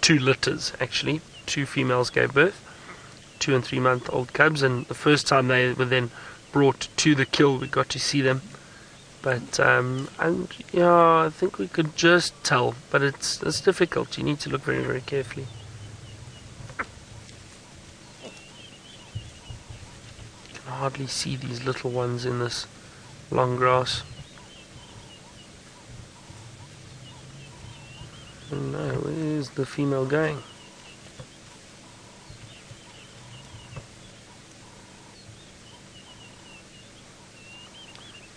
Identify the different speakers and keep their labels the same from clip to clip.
Speaker 1: two litters actually. Two females gave birth, 2 and 3 month old cubs, and the first time they were then brought to the kill, we got to see them. But and yeah, I think we could just tell, but it's difficult. You need to look very, very carefully. You can hardly see these little ones in this long grass. No, where's the female going?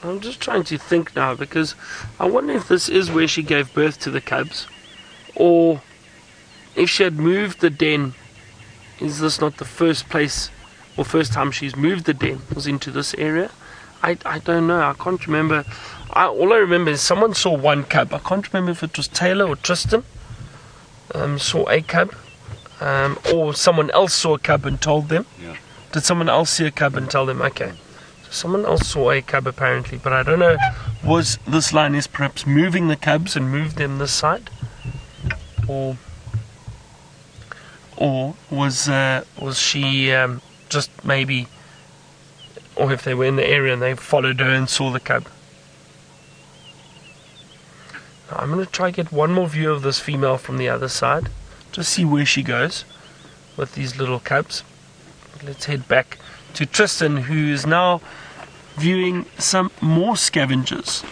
Speaker 1: I'm just trying to think now, because I wonder if this is where she gave birth to the cubs, or if she had moved the den. Is this not the first place or first time she's moved the den, was into this area? I don't know. I can't remember. All I remember is someone saw one cub. I can't remember if it was Taylor or Tristan. Saw a cub, or someone else saw a cub and told them.
Speaker 2: Yeah.
Speaker 1: Did someone else see a cub and tell them? Okay. So someone else saw a cub apparently, but I don't know. Was this lioness perhaps moving the cubs and moved them this side, or was she just maybe, or if they were in the area and they followed her and saw the cub? Now, I'm going to try get one more view of this female from the other side, just see where she goes with these little cubs. But let's head back to Tristan, who is now viewing some more scavengers.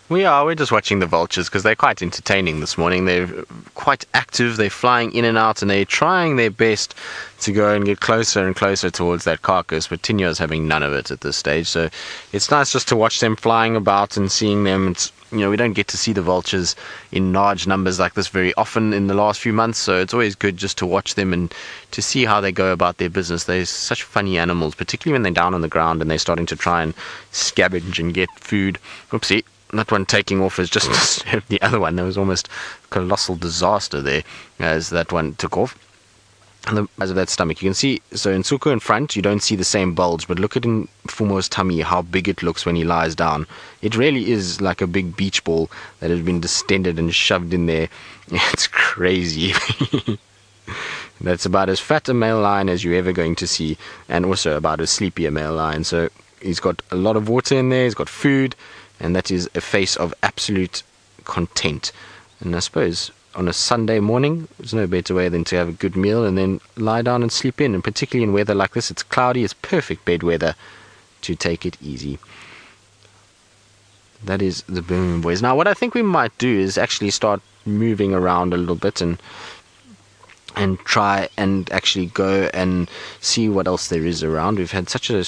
Speaker 2: We're just watching the vultures because they're quite entertaining this morning. They're quite active, they're flying in and out, and they're trying their best to go and get closer and closer towards that carcass, but Tinya's having none of it at this stage. So it's nice just to watch them flying about and seeing them. It's, we don't get to see the vultures in large numbers like this very often in the last few months, so it's always good just to watch them and to see how they go about their business. They're such funny animals, particularly when they're down on the ground and they're starting to try and scavenge and get food. Oopsie. That one taking off has just disturbed the other one. There was almost a colossal disaster there as that one took off. And the size of that stomach, you can see, so in Nsuku in front, you don't see the same bulge, but look at Mfumo's tummy, how big it looks when he lies down. It really is like a big beach ball that has been distended and shoved in there. It's crazy. That's about as fat a male lion as you're ever going to see, and also about as sleepy a male lion. So he's got a lot of water in there, he's got food, and that is a face of absolute content. And I suppose on a Sunday morning, there's no better way than to have a good meal and then lie down and sleep in. And particularly in weather like this, it's cloudy, it's perfect bed weather to take it easy. That is the Birmingham Boys. Now, what I think we might do is actually start moving around a little bit and try and actually go and see what else there is around. We've had such a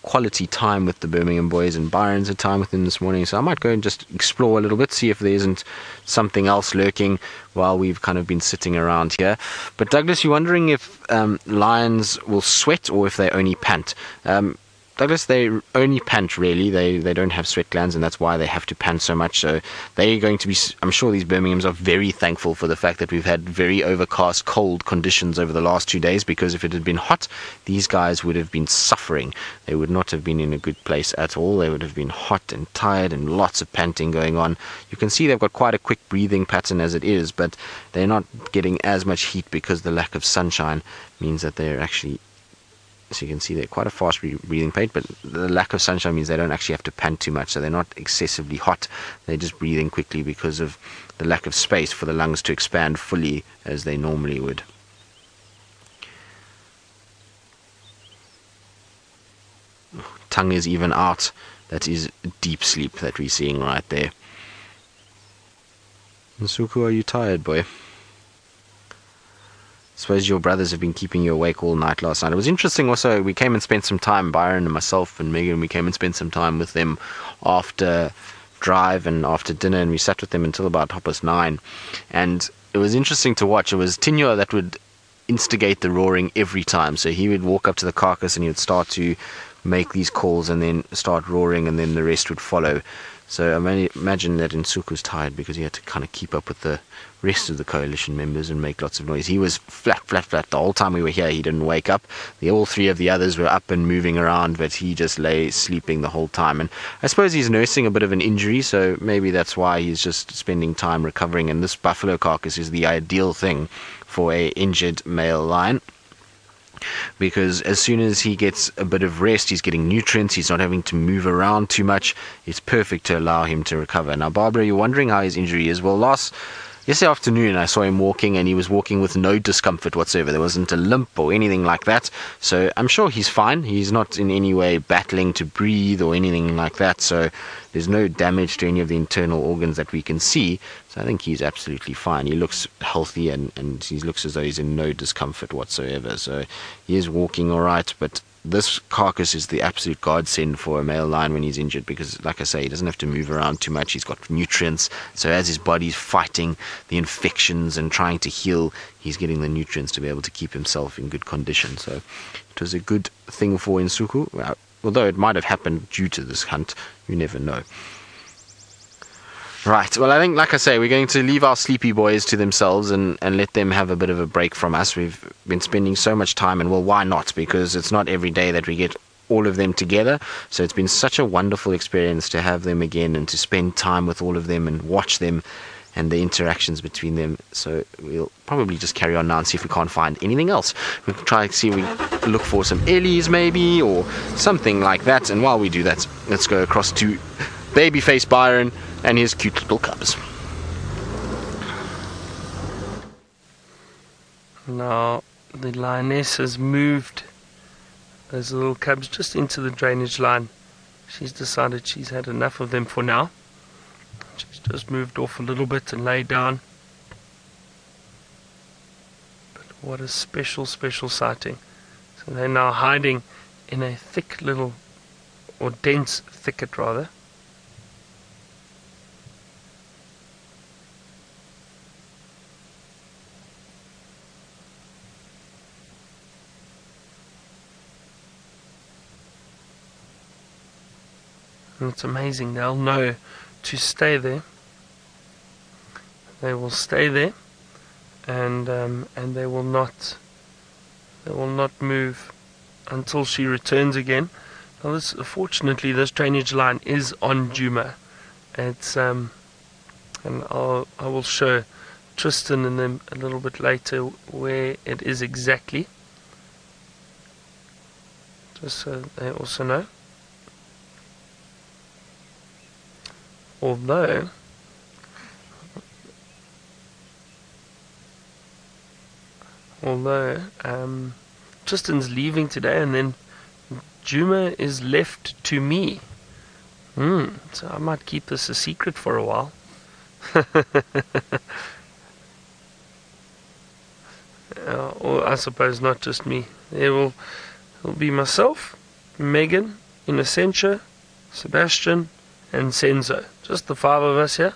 Speaker 2: quality time with the Birmingham Boys, and Byron's had time with them this morning, so I might go and just explore a little bit, see if there isn't something else lurking while we've kind of been sitting around here. But Douglas, you're wondering if lions will sweat or if they only pant. Douglas, they only pant really. They don't have sweat glands, and that's why they have to pant so much. So they're going to be, I'm sure these Birminghams are very thankful for the fact that we've had very overcast, cold conditions over the last 2 days, because if it had been hot, these guys would have been suffering. They would not have been in a good place at all. They would have been hot and tired and lots of panting going on. You can see they've got quite a quick breathing pattern as it is, but they're not getting as much heat because the lack of sunshine means that they're actually, so you can see they're quite a fast breathing rate, but the lack of sunshine means they don't actually have to pant too much, so they're not excessively hot. They're just breathing quickly because of the lack of space for the lungs to expand fully as they normally would. Tongue is even out. That is deep sleep that we're seeing right there. Nsuku, are you tired, boy? Suppose your brothers have been keeping you awake all night last night. It was interesting also, we came and spent some time, Byron and myself and Megan, we came and spent some time with them after drive and after dinner, and we sat with them until about 9:30. And it was interesting to watch. It was Tinya that would instigate the roaring every time. So he would walk up to the carcass and he would start to make these calls and then start roaring, and then the rest would follow. So I imagine that Nsuku's tired because he had to kind of keep up with the rest of the coalition members and make lots of noise. He was flat the whole time we were here. He didn't wake up. All three of the others were up and moving around, but he just lay sleeping the whole time. And I suppose he's nursing a bit of an injury, so maybe that's why he's just spending time recovering. And this buffalo carcass is the ideal thing for a injured male lion, because as soon as he gets a bit of rest, he's getting nutrients, he's not having to move around too much. It's perfect to allow him to recover. Now, Barbara, you're wondering how his injury is. Well, yesterday afternoon I saw him walking, and he was walking with no discomfort whatsoever. There wasn't a limp or anything like that, so I'm sure he's fine. He's not in any way battling to breathe or anything like that, so there's no damage to any of the internal organs that we can see. So I think he's absolutely fine. He looks healthy, and he looks as though he's in no discomfort whatsoever. So he is walking all right, but this carcass is the absolute godsend for a male lion when he's injured, because, like I say, he doesn't have to move around too much. He's got nutrients, so as his body's fighting the infections and trying to heal, he's getting the nutrients to be able to keep himself in good condition. So it was a good thing for Nsuku, although it might have happened due to this hunt. You never know. Right, well, I think, like I say, we're going to leave our sleepy boys to themselves and let them have a bit of a break from us. We've been spending so much time, and well, why not? Because it's not every day that we get all of them together. So it's been such a wonderful experience to have them again and to spend time with all of them and watch them and the interactions between them. So we'll probably just carry on now and see if we can't find anything else. We'll try and see if we look for some Ellies maybe, or something like that. And while we do that, let's go across to Babyface Byron and his cute little cubs.
Speaker 1: Now the lioness has moved those little cubs just into the drainage line. She's decided she's had enough of them for now. She's just moved off a little bit and laid down. But what a special sighting. So they're now hiding in a thick little, or dense thicket rather. And it's amazing, they'll know to stay there. They will stay there, and they will not move until she returns again. Now, fortunately, this drainage line is on Djuma. It's and I will show Tristan and them a little bit later where it is exactly, just so they also know. Although Tristan's leaving today, and then Djuma is left to me. So I might keep this a secret for a while. Or I suppose not just me. It'll be myself, Megan, Innocentia, Sebastian, and Senzo. Just the five of us here.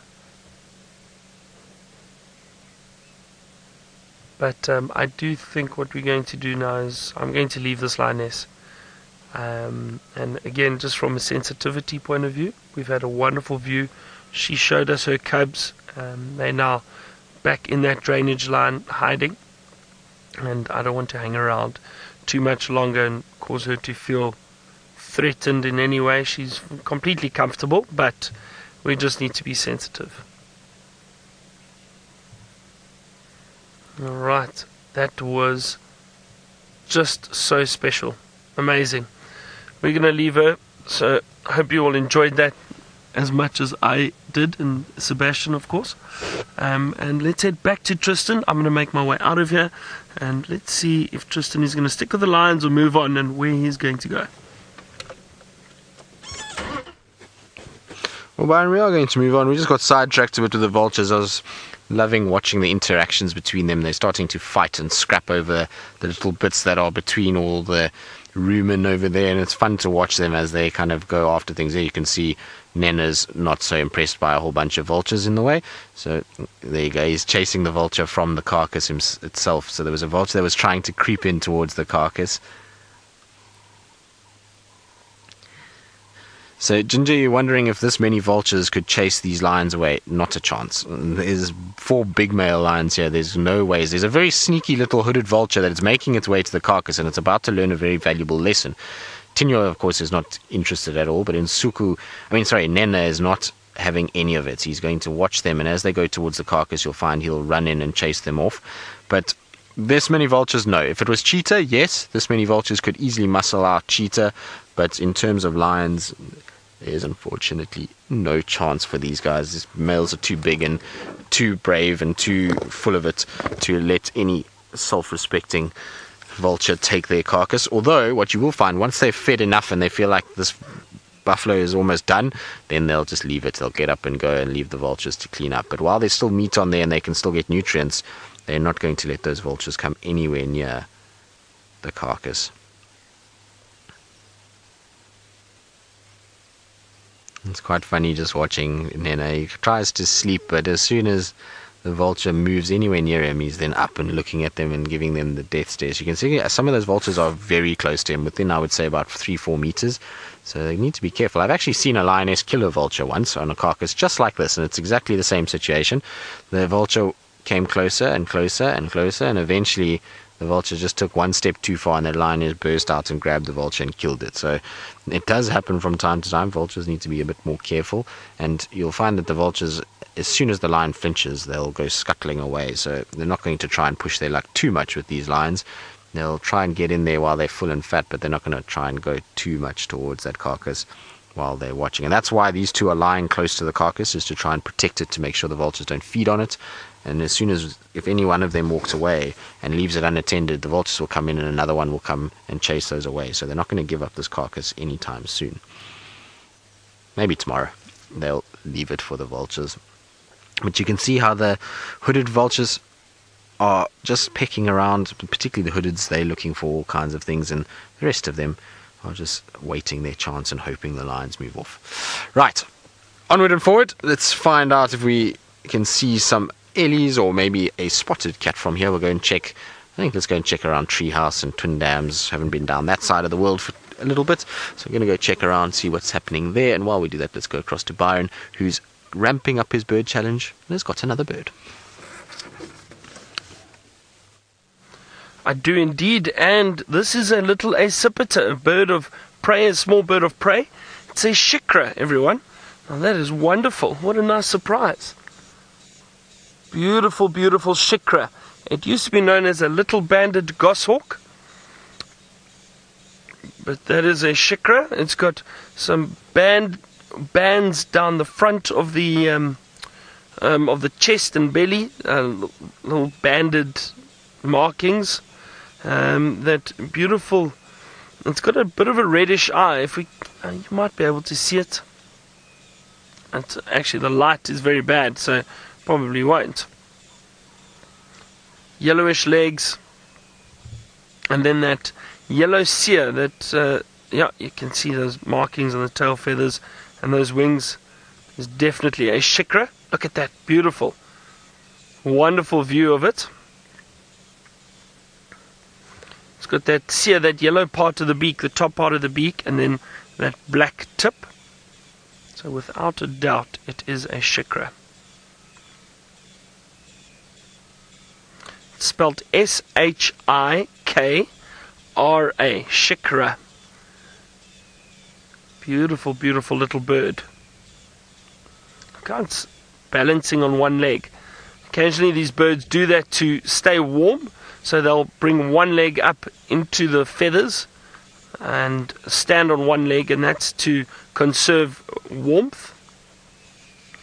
Speaker 1: But I do think what we're going to do now is I'm going to leave this lioness. And again, just from a sensitivity point of view, we've had a wonderful view. She showed us her cubs. They're now back in that drainage line hiding. And I don't want to hang around too much longer and cause her to feel threatened in any way. She's completely comfortable, but we just need to be sensitive. Alright, that was just so special. Amazing. We're going to leave her, so I hope you all enjoyed that as much as I did, and Sebastian, of course. And let's head back to Tristan. I'm going to make my way out of here, and let's see if Tristan is going to stick with the lions or move on, and where he's going to go.
Speaker 2: Well, Byron, we are going to move on. We just got sidetracked a bit with the vultures. I was loving watching the interactions between them. They're starting to fight and scrap over the little bits that are between all the rumen over there, and it's fun to watch them as they kind of go after things. There you can see Nena's not so impressed by a whole bunch of vultures in the way. So there you go. He's chasing the vulture from the carcass itself. So there was a vulture that was trying to creep in towards the carcass. So, Ginger, you're wondering if this many vultures could chase these lions away? Not a chance. There's 4 big male lions here. There's no ways. There's a very sneaky little hooded vulture that is making its way to the carcass, and it's about to learn a very valuable lesson. Tinyo, of course, is not interested at all, but Nena is not having any of it. He's going to watch them, and as they go towards the carcass, you'll find he'll run in and chase them off. But this many vultures, no. If it was cheetah, yes, this many vultures could easily muscle out cheetah, but in terms of lions, there's unfortunately no chance for these guys. These males are too big and too brave and too full of it to let any self-respecting vulture take their carcass. Although, what you will find, once they've fed enough and they feel like this buffalo is almost done, then they'll just leave it. They'll get up and go and leave the vultures to clean up. But while there's still meat on there and they can still get nutrients, they're not going to let those vultures come anywhere near the carcass. It's quite funny just watching Nena. He tries to sleep, but as soon as the vulture moves anywhere near him, he's then up and looking at them and giving them the death stares. You can see some of those vultures are very close to him, within, I would say, about 3-4 meters. So they need to be careful. I've actually seen a lioness kill a vulture once on a carcass just like this, and it's exactly the same situation. The vulture came closer and closer and closer, and eventually the vulture just took one step too far, and the lioness burst out and grabbed the vulture and killed it. So it does happen from time to time. Vultures need to be a bit more careful, and you'll find that the vultures, as soon as the lion flinches, they'll go scuttling away. So they're not going to try and push their luck too much with these lions. They'll try and get in there while they're full and fat, but they're not going to try and go too much towards that carcass while they're watching. And that's why these two are lying close to the carcass, is to try and protect it, to make sure the vultures don't feed on it. And as soon as, if any one of them walks away and leaves it unattended, the vultures will come in and another one will come and chase those away. So they're not going to give up this carcass anytime soon. Maybe tomorrow they'll leave it for the vultures. But you can see how the hooded vultures are just pecking around, particularly the hoodeds. They're looking for all kinds of things, and the rest of them are just waiting their chance and hoping the lions move off. Right, onward and forward. Let's find out if we can see some Ellies or maybe a spotted cat from here. We'll go and check. Let's go and check around Treehouse and Twin Dams. Haven't been down that side of the world for a little bit, so we're going to go check around, see what's happening there. And while we do that, let's go across to Byron, who's ramping up his bird challenge and has got another bird.
Speaker 1: I do indeed, and this is a little accipiter, a bird of prey, a small bird of prey. It's a Shikra, everyone. Now that is wonderful. What a nice surprise. Beautiful, beautiful Shikra. It used to be known as a little banded goshawk, but that is a Shikra. It's got some bands down the front of the chest and belly, little banded markings. That beautiful. It's got a bit of a reddish eye. If we, you might be able to see it. And actually, the light is very bad, so probably won't. Yellowish legs, and then that yellow cere. That you can see those markings on the tail feathers and those wings. Is definitely a Shikra. Look at that, beautiful, wonderful view of it. It's got that cere, that yellow part of the beak, the top part of the beak, and then that black tip. So without a doubt, it is a Shikra. It's spelled S-H-I-K-R-A, Shikra. Beautiful, beautiful little bird. It's balancing on one leg. Occasionally these birds do that to stay warm. So they'll bring one leg up into the feathers and stand on one leg, and that's to conserve warmth.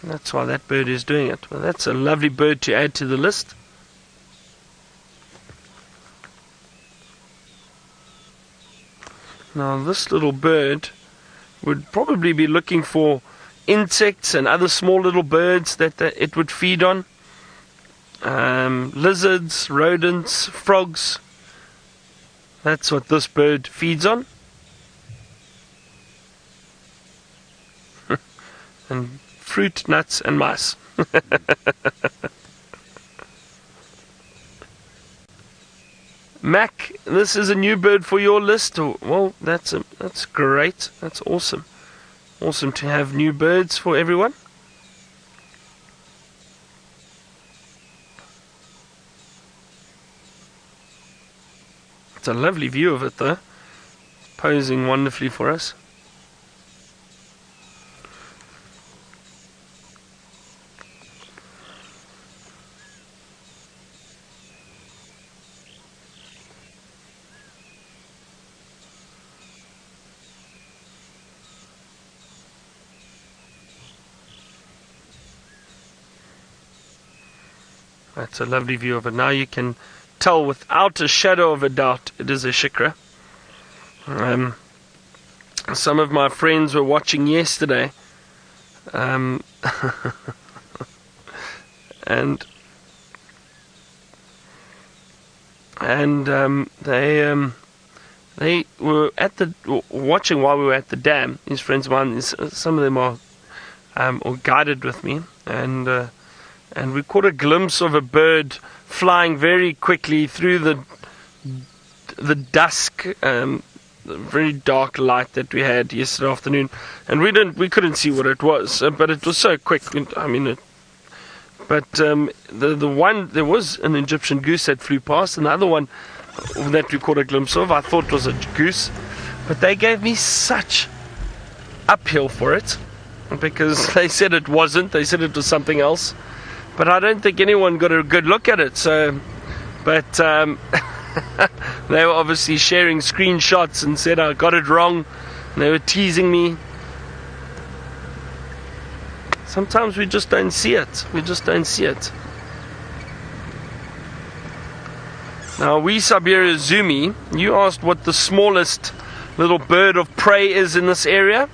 Speaker 1: And that's why that bird is doing it. Well, that's a lovely bird to add to the list. Now this little bird would probably be looking for insects and other small little birds that it would feed on. Lizards, rodents, frogs. That's what this bird feeds on. And fruit, nuts, and mice. Mac, this is a new bird for your list. Well, that's great. That's awesome. Awesome to have new birds for everyone. It's a lovely view of it though, posing wonderfully for us. That's a lovely view of it. Now you can tell without a shadow of a doubt it is a Shikra. Some of my friends were watching yesterday, and they were watching while we were at the dam. These friends of mine, some of them are guided with me, and we caught a glimpse of a bird flying very quickly through the dusk, very dark light that we had yesterday afternoon, and we couldn't see what it was, but it was so quick. I mean, the one, there was an Egyptian goose that flew past, and the other one that we caught a glimpse of, I thought was a goose, but they gave me such uphill for it because they said it wasn't. They said it was something else. But I don't think anyone got a good look at it. So, but they were obviously sharing screenshots and said I got it wrong. And they were teasing me. Sometimes we just don't see it. We just don't see it. Now, Siberia Zumi, you asked what the smallest little bird of prey is in this area.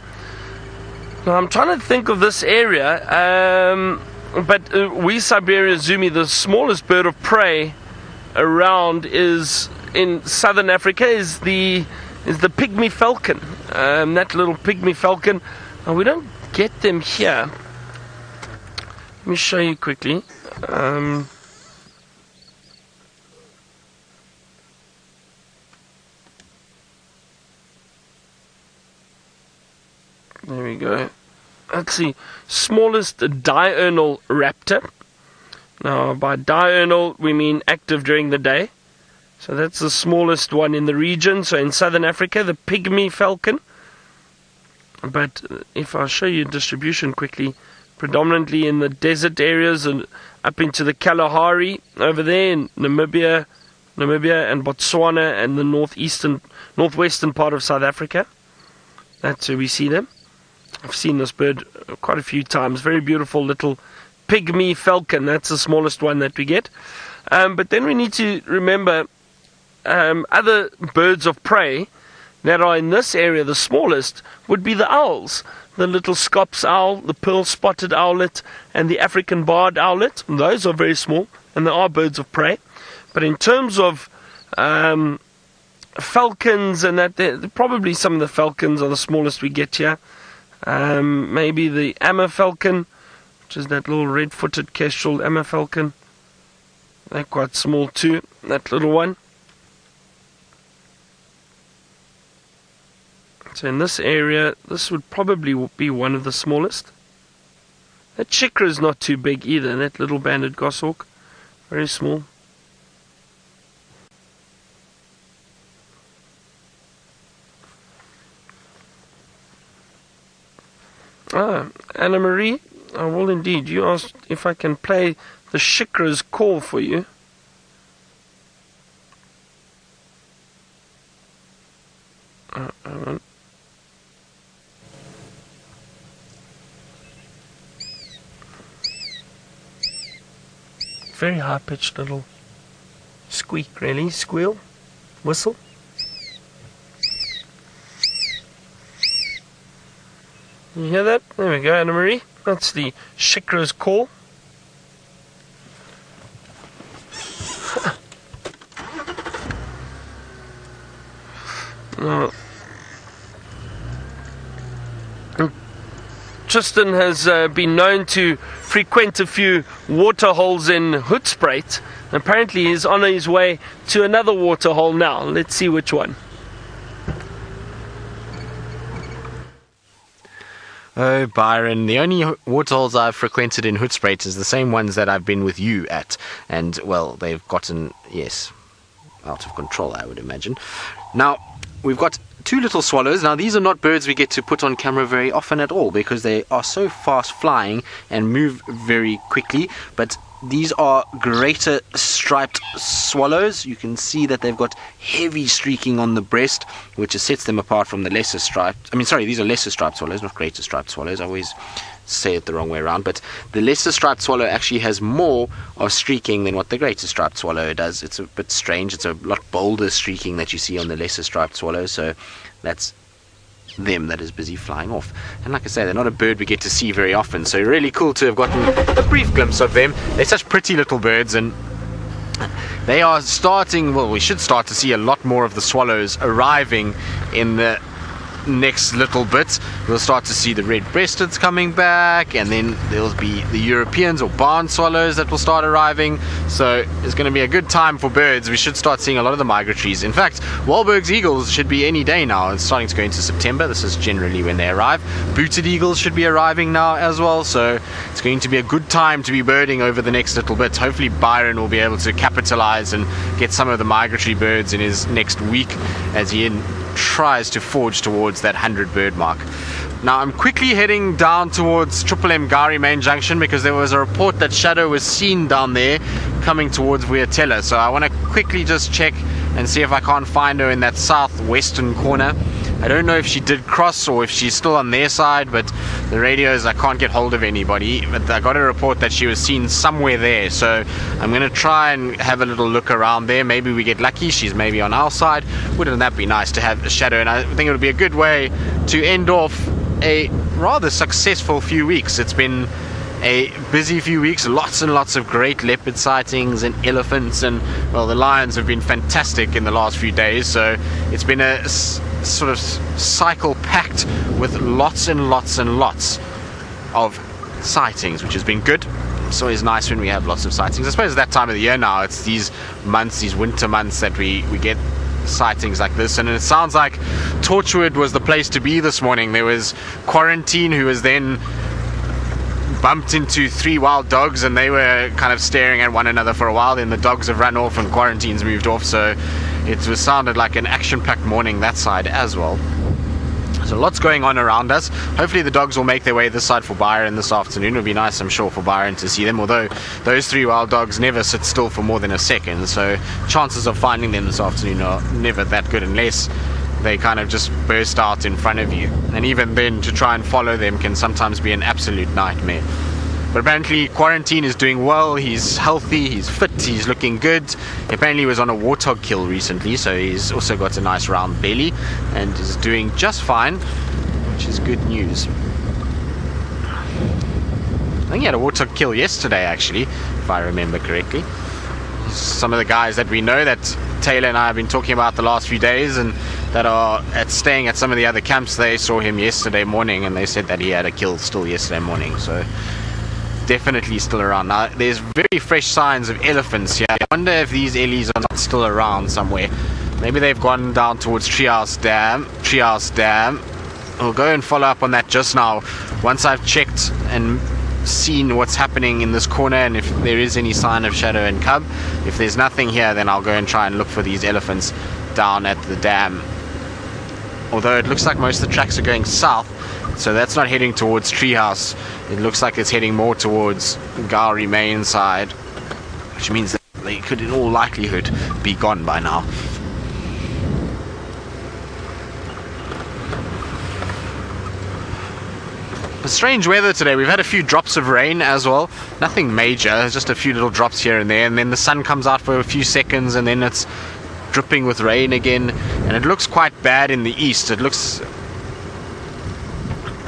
Speaker 1: Now, I'm trying to think of this area. But Siberia Zumi, the smallest bird of prey around is in southern Africa is the pygmy falcon. That little pygmy falcon. We don't get them here. Let me show you quickly. There we go. Let's see, smallest diurnal raptor. Now, by diurnal, we mean active during the day. So that's the smallest one in the region. So in southern Africa, the pygmy falcon. But if I show you distribution quickly, predominantly in the desert areas and up into the Kalahari, over there in Namibia and Botswana and the northwestern part of South Africa. That's where we see them. I've seen this bird quite a few times. Very beautiful little pygmy falcon. That's the smallest one that we get. But then we need to remember other birds of prey that are in this area. The smallest would be the owls. The little Scops owl, the pearl-spotted owlet, and the African barred owlet. Those are very small, and they are birds of prey. But in terms of falcons and that, probably some of the falcons are the smallest we get here. Maybe the Amma falcon, which is that little red-footed kestrel Amma falcon. They're quite small too, that little one. So in this area, this would probably be one of the smallest. That Shikra is not too big either, that little banded goshawk. Very small. Anna Marie, I will indeed. You asked if I can play the Shikra's call for you. Very high-pitched little squeak, really. Squeal, whistle. You hear that? There we go, Anna Marie. That's the Shikra's call. Tristan has been known to frequent a few water holes in Hoedspruit. Apparently he's on his way to another water hole now. Let's see which one.
Speaker 2: Oh, Byron, the only waterholes I've frequented in Hoedspruit is the same ones that I've been with you at. And, well, they've gotten, yes, out of control, I would imagine. Now, we've got two little swallows. Now, these are not birds we get to put on camera very often at all because they are so fast flying and move very quickly. But these are greater striped swallows. You can see that they've got heavy streaking on the breast, which sets them apart from the lesser striped. These are lesser striped swallows, not greater striped swallows. I always say it the wrong way around, but the lesser striped swallow actually has more of streaking than what the greater striped swallow does. It's a bit strange. It's a lot bolder streaking that you see on the lesser striped swallow, so that's them that is busy flying off. And like I say, they're not a bird we get to see very often, so really cool to have gotten a brief glimpse of them. They're such pretty little birds, and they are starting, well, we should start to see a lot more of the swallows arriving in the next little bit. We'll start to see the red-breasteds coming back, and then there'll be the Europeans or barn swallows that will start arriving. So it's going to be a good time for birds. We should start seeing a lot of the migratories. In fact, Wahlberg's eagles should be any day now. It's starting to go into September. This is generally when they arrive. Booted eagles should be arriving now as well, so it's going to be a good time to be birding over the next little bit. Hopefully Byron will be able to capitalize and get some of the migratory birds in his next week as he tries to forge towards that 100 bird mark. Now I'm quickly heading down towards Triple M Gari main junction because there was a report that Shadow was seen down there coming towards Vuyatela, so I want to quickly just check and see if I can't find her in that southwestern corner. I don't know if she did cross or if she's still on their side, but the radios, I can't get hold of anybody. But I got a report that she was seen somewhere there, so I'm going to try and have a little look around there. Maybe we get lucky, she's maybe on our side. Wouldn't that be nice to have a Shadow? And I think it would be a good way to end off a rather successful few weeks. It's been a busy few weeks, lots and lots of great leopard sightings and elephants, and well, the lions have been fantastic in the last few days, so it's been a sort of cycle packed with lots and lots and lots of sightings, which has been good. It's always nice when we have lots of sightings. I suppose that time of the year now, it's these months, these winter months, that we get sightings like this. And it sounds like Torchwood was the place to be this morning. There was Quarantine, who was then bumped into 3 wild dogs, and they were kind of staring at one another for a while. Then the dogs have run off and Quarantine's moved off, so it was sounded like an action-packed morning that side as well. So lots going on around us. Hopefully the dogs will make their way this side for Byron this afternoon. It would be nice, I'm sure, for Byron to see them, although those 3 wild dogs never sit still for more than a second, so chances of finding them this afternoon are never that good unless they kind of just burst out in front of you. And even then, to try and follow them can sometimes be an absolute nightmare. But apparently Quarantine is doing well. He's healthy, he's fit, he's looking good. He apparently was on a warthog kill recently, so he's also got a nice round belly and is doing just fine, which is good news. I think he had a warthog kill yesterday, actually, if I remember correctly. Some of the guys that we know that Taylor and I have been talking about the last few days and that are staying at some of the other camps, they saw him yesterday morning and they said that he had a kill still yesterday morning, so definitely still around. Now there's very fresh signs of elephants here. I wonder if these Ellies are not still around somewhere. Maybe they've gone down towards Treehouse Dam. We'll go and follow up on that just now once I've checked and seen what's happening in this corner, and if there is any sign of Shadow and Cub. If there's nothing here, then I'll go and try and look for these elephants down at the dam. Although it looks like most of the tracks are going south, so that's not heading towards Treehouse. It looks like it's heading more towards Gari main side, which means that they could in all likelihood be gone by now. Strange weather today. We've had a few drops of rain as well. Nothing major, just a few little drops here and there, and then the sun comes out for a few seconds and then it's dripping with rain again, and it looks quite bad in the east. It looks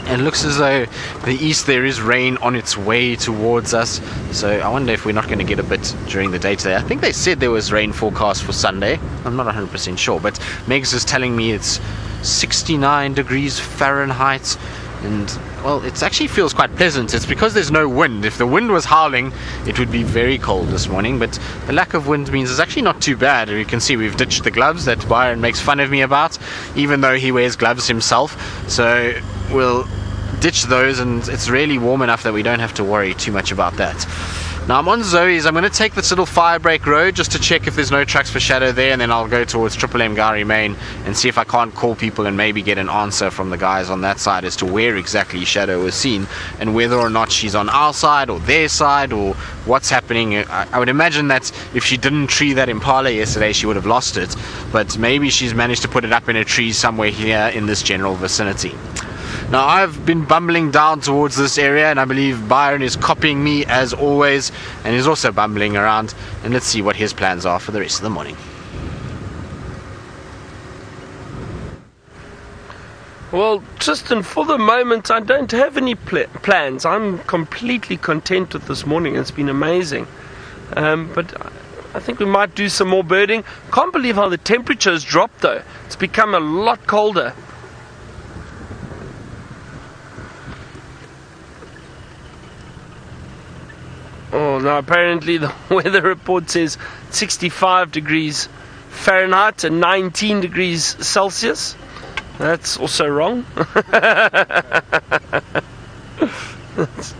Speaker 2: as though the east there is rain on its way towards us, so I wonder if we're not going to get a bit during the day today. I think they said there was rain forecast for Sunday. I'm not 100% sure, but Megs is telling me it's 69 degrees Fahrenheit, and well, it actually feels quite pleasant. It's because there's no wind. If the wind was howling, it would be very cold this morning, but the lack of wind means it's actually not too bad. You can see we've ditched the gloves that Byron makes fun of me about, even though he wears gloves himself, so we'll ditch those, and it's really warm enough that we don't have to worry too much about that. Now I'm on Zoe's. I'm going to take this little Firebreak road just to check if there's no tracks for Shadow there, and then I'll go towards Triple M Gari Main and see if I can't call people and maybe get an answer from the guys on that side as to where exactly Shadow was seen and whether or not she's on our side or their side or what's happening. I would imagine that if she didn't tree that Impala yesterday, she would have lost it, but maybe she's managed to put it up in a tree somewhere here in this general vicinity. Now I've been bumbling down towards this area, and I believe Byron is copying me as always, and he's also bumbling around, and let's see what his plans are for the rest of the morning.
Speaker 1: Well, Tristan, for the moment I don't have any plans. I'm completely content with this morning. It's been amazing. But I think we might do some more birding. Can't believe how the temperature has dropped though. It's become a lot colder. Oh, now apparently the weather report says 65 degrees Fahrenheit and 19 degrees Celsius. That's also wrong. It's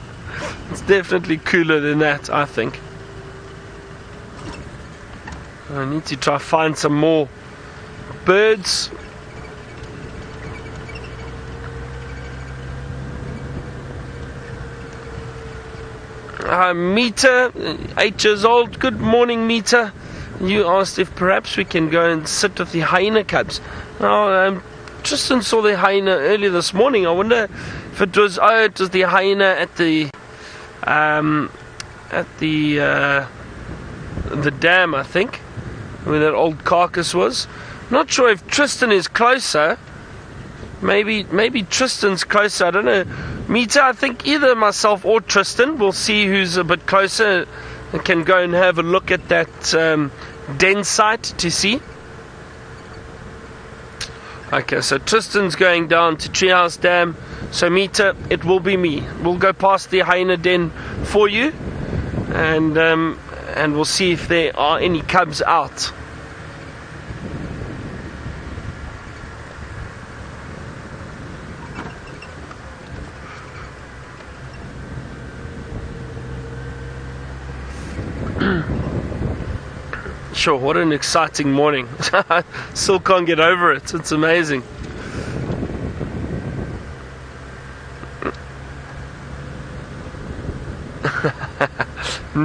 Speaker 1: definitely cooler than that, I think. I need to try find some more birds. Meter, 8 years old. Good morning, Meter. You asked if perhaps we can go and sit with the hyena cubs. Now, Tristan saw the hyena earlier this morning. I wonder if it was the hyena at the dam, I think, where that old carcass was. Not sure if Tristan is closer. Maybe Tristan's closer. I don't know. Meter, I think either myself or Tristan. We'll see who's a bit closer and can go and have a look at that den site to see. Okay, so Tristan's going down to Treehouse Dam. So Meter, it will be me. We'll go past the hyena den for you, and we'll see if there are any cubs out. Sure, what an exciting morning. Still can't get over it. It's amazing.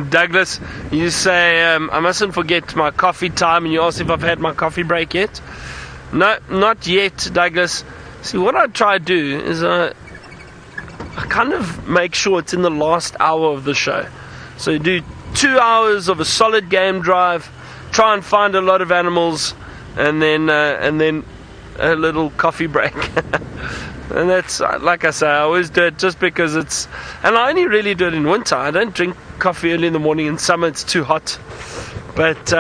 Speaker 1: Douglas, you say I mustn't forget my coffee time, and you ask if I've had my coffee break yet. No, not yet, Douglas. See, what I try to do is I kind of make sure it's in the last hour of the show. So you do 2 hours of a solid game drive, try and find a lot of animals, and then a little coffee break. And that's, like I say, I always do it just because it's, and I only really do it in winter. I don't drink coffee early in the morning. In summer it's too hot, but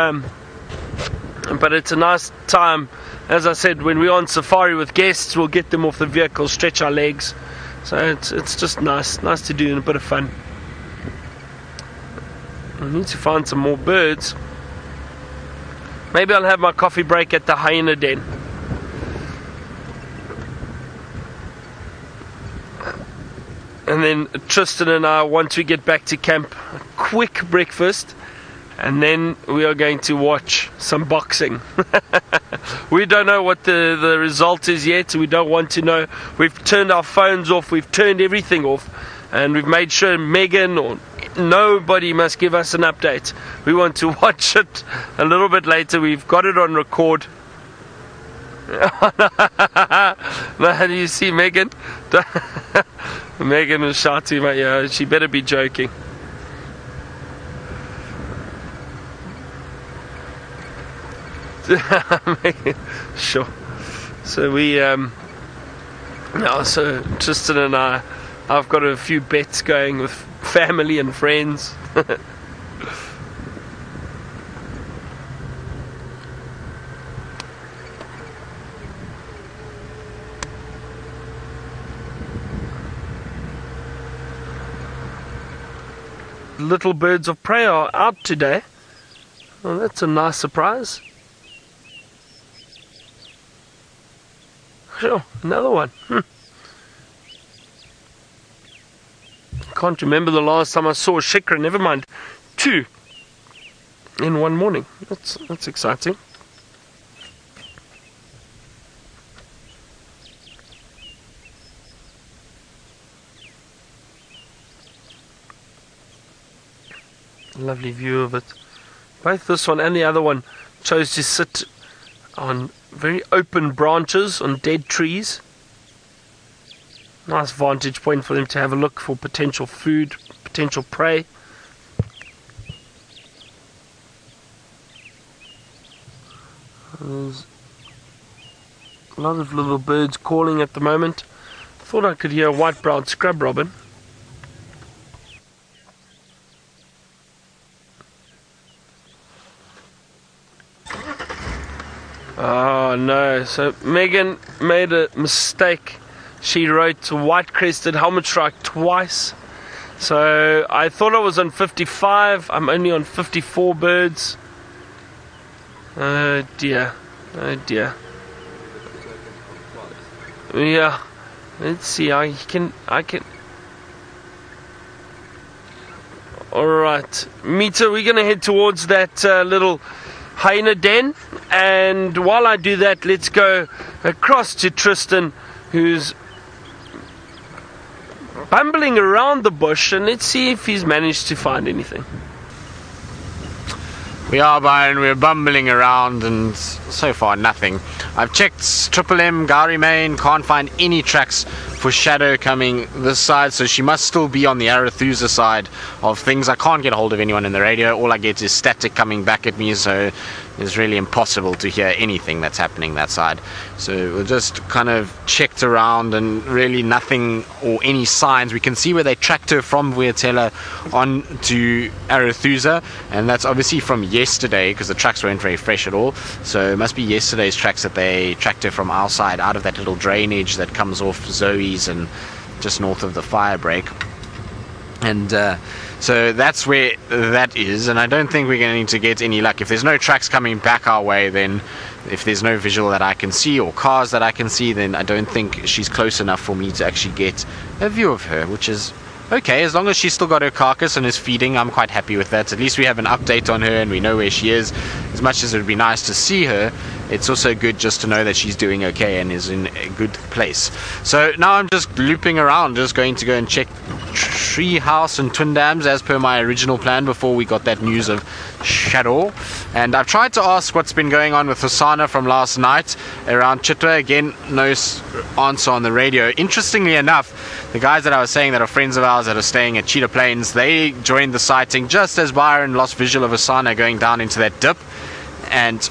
Speaker 1: it's a nice time. As I said, when we're on safari with guests, we'll get them off the vehicle, stretch our legs, so it's just nice to do, and a bit of fun. I need to find some more birds. Maybe I'll have my coffee break at the hyena den. And then Tristan and I, once we get back to camp, a quick breakfast, and then we are going to watch some boxing. We don't know what the result is yet. We don't want to know. We've turned our phones off. We've turned everything off. And we've made sure Megan or nobody must give us an update. We want to watch it a little bit later. We've got it on record. Now, do you see Megan? Megan was shouting, yeah, she better be joking. Sure. So we so Tristan and I've got a few bets going with family and friends. Little birds of prey are out today. Well, that's a nice surprise. Sure, another one. can't remember the last time I saw a Shikra, never mind 2 in one morning. That's exciting. Lovely view of it. Both this one and the other one chose to sit on very open branches on dead trees. Nice vantage point for them to have a look for potential food, potential prey. There's a lot of little birds calling at the moment. Thought I could hear a white-browed scrub robin. Oh no, so Megan made a mistake. She wrote white-crested helmet strike twice. So I thought I was on 55, I'm only on 54 birds. Oh dear, oh dear. Yeah, let's see, I can. Alright, Mita, we're going to head towards that little hyena den, and while I do that, let's go across to Tristan, who's bumbling around the bush, and let's see if he's managed to find anything.
Speaker 2: We are, Byron, we're bumbling around, and so far nothing. I've checked Triple M, Gowrie Main, can't find any tracks for Shadow coming this side, so she must still be on the Arethusa side of things. I can't get hold of anyone in the radio. All I get is static coming back at me, so it's really impossible to hear anything that's happening that side. So we've just kind of checked around, and really nothing or any signs. We can see where they tracked her from Vuatela on to Arethusa, and that's obviously from yesterday because the tracks weren't very fresh at all. So it must be yesterday's tracks that they tracked her from our side, out of that little drainage that comes off Zoe's and just north of the fire break. And so that's where that is, and I don't think we're going to get any luck. If there's no tracks coming back our way, then if there's no visual that I can see or cars that I can see, then I don't think she's close enough for me to actually get a view of her, which is okay. As long as she's still got her carcass and is feeding, I'm quite happy with that. At least we have an update on her and we know where she is. As much as it would be nice to see her, it's also good just to know that she's doing okay and is in a good place. So now I'm just looping around, just going to go and check Tree House and Twin Dams as per my original plan before we got that news of Shadow. And I've tried to ask what's been going on with Hosana from last night around Chitwa. Again, no answer on the radio. Interestingly enough, the guys that I was saying that are friends of ours that are staying at Cheetah Plains, they joined the sighting just as Byron lost visual of Hosana going down into that dip, and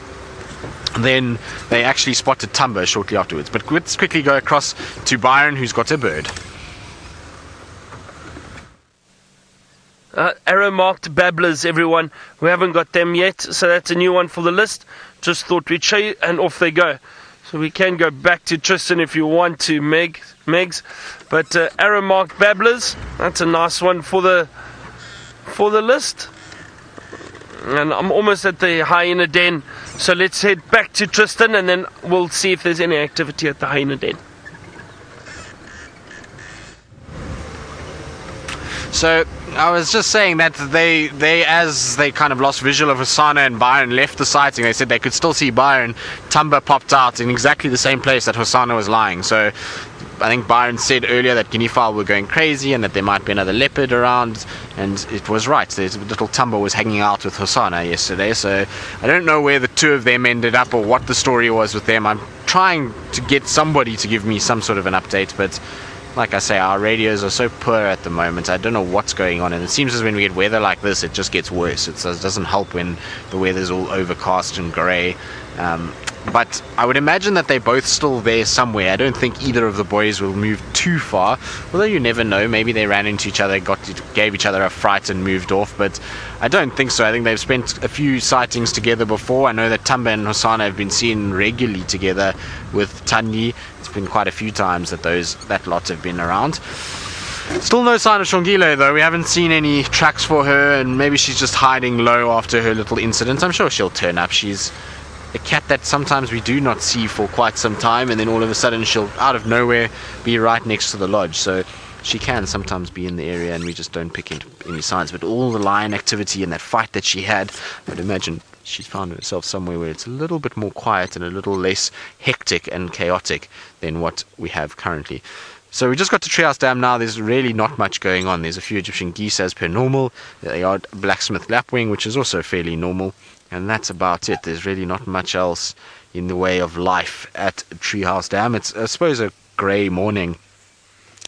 Speaker 2: then they actually spotted Tumba shortly afterwards. But let's quickly go across to Byron, who's got a bird.
Speaker 1: Arrow marked babblers, everyone. We haven't got them yet, so that's a new one for the list. Just thought we'd show you, and off they go. So we can go back to Tristan if you want to, Megs. But arrow marked babblers, that's a nice one for the list. And I'm almost at the hyena den, so let's head back to Tristan, and then we'll see if there's any activity at the hyena den.
Speaker 2: So I was just saying that they as they kind of lost visual of Hosana and Byron left the sighting, they said they could still see Byron. Tumba popped out in exactly the same place that Hosana was lying. So I think Byron said earlier that guinea fowl were going crazy and that there might be another leopard around, and it was right. There's little Tumba was hanging out with Hosana yesterday, so I don't know where the two of them ended up or what the story was with them. I'm trying to get somebody to give me some sort of an update, but like I say, our radios are so poor at the moment. I don't know what's going on, and it seems as when we get weather like this, it just gets worse. It doesn't help when the weather's all overcast and grey. But I would imagine that they're both still there somewhere. I don't think either of the boys will move too far, although you never know. Maybe they ran into each other, gave each other a fright and moved off, but I don't think so. I think they've spent a few sightings together before. I know that Tumba and Hosana have been seen regularly together with Tanyi. It's been quite a few times that that lot have been around. Still no sign of Shongile though. We haven't seen any tracks for her, and maybe she's just hiding low after her little incident. I'm sure she'll turn up. She's a cat that sometimes we do not see for quite some time, and then all of a sudden she'll out of nowhere be right next to the lodge. So she can sometimes be in the area and we just don't pick any signs. But all the lion activity and that fight that she had, I'd imagine she's found herself somewhere where it's a little bit more quiet and a little less hectic and chaotic than what we have currently. So we just got to Treehouse Dam now. There's really not much going on. There's a few Egyptian geese as per normal. They are blacksmith lapwing, which is also fairly normal. And that's about it. There's really not much else in the way of life at Treehouse Dam. It's, I suppose, a grey morning.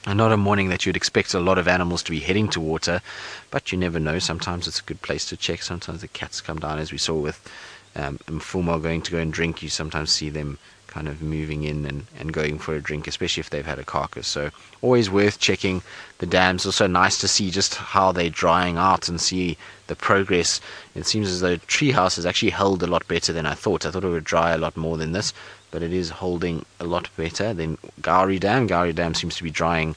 Speaker 2: And not a morning that you'd expect a lot of animals to be heading to water. But you never know. Sometimes it's a good place to check. Sometimes the cats come down, as we saw with Mfumo going to go and drink. You sometimes see them kind of moving in and going for a drink, especially if they've had a carcass. So always worth checking the dams. Also nice to see just how they're drying out and see the progress. It seems as though Treehouse has actually held a lot better than I thought. I thought it would dry a lot more than this, but it is holding a lot better than Gowrie Dam. Gowrie Dam seems to be drying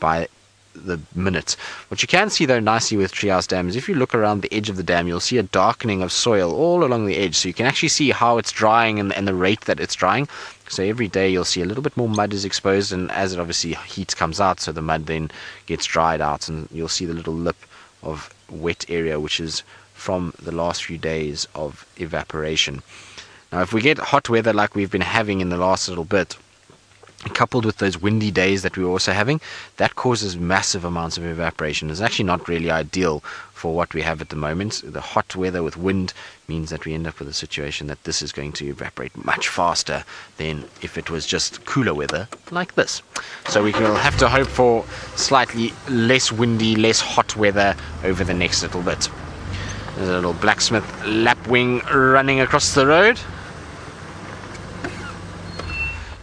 Speaker 2: by the minute. What you can see though nicely with Treehouse Dam is if you look around the edge of the dam, you'll see a darkening of soil all along the edge, so you can actually see how it's drying and the rate that it's drying. So every day you'll see a little bit more mud is exposed, and as it obviously heat comes out, so the mud then gets dried out, and you'll see the little lip of wet area, which is from the last few days of evaporation. Now if we get hot weather like we've been having in the last little bit, coupled with those windy days that we were also having, that causes massive amounts of evaporation. It's actually not really ideal for what we have at the moment. The hot weather with wind means that we end up with a situation that this is going to evaporate much faster than if it was just cooler weather like this. So we will have to hope for slightly less windy, less hot weather over the next little bit. There's a little blacksmith lapwing running across the road.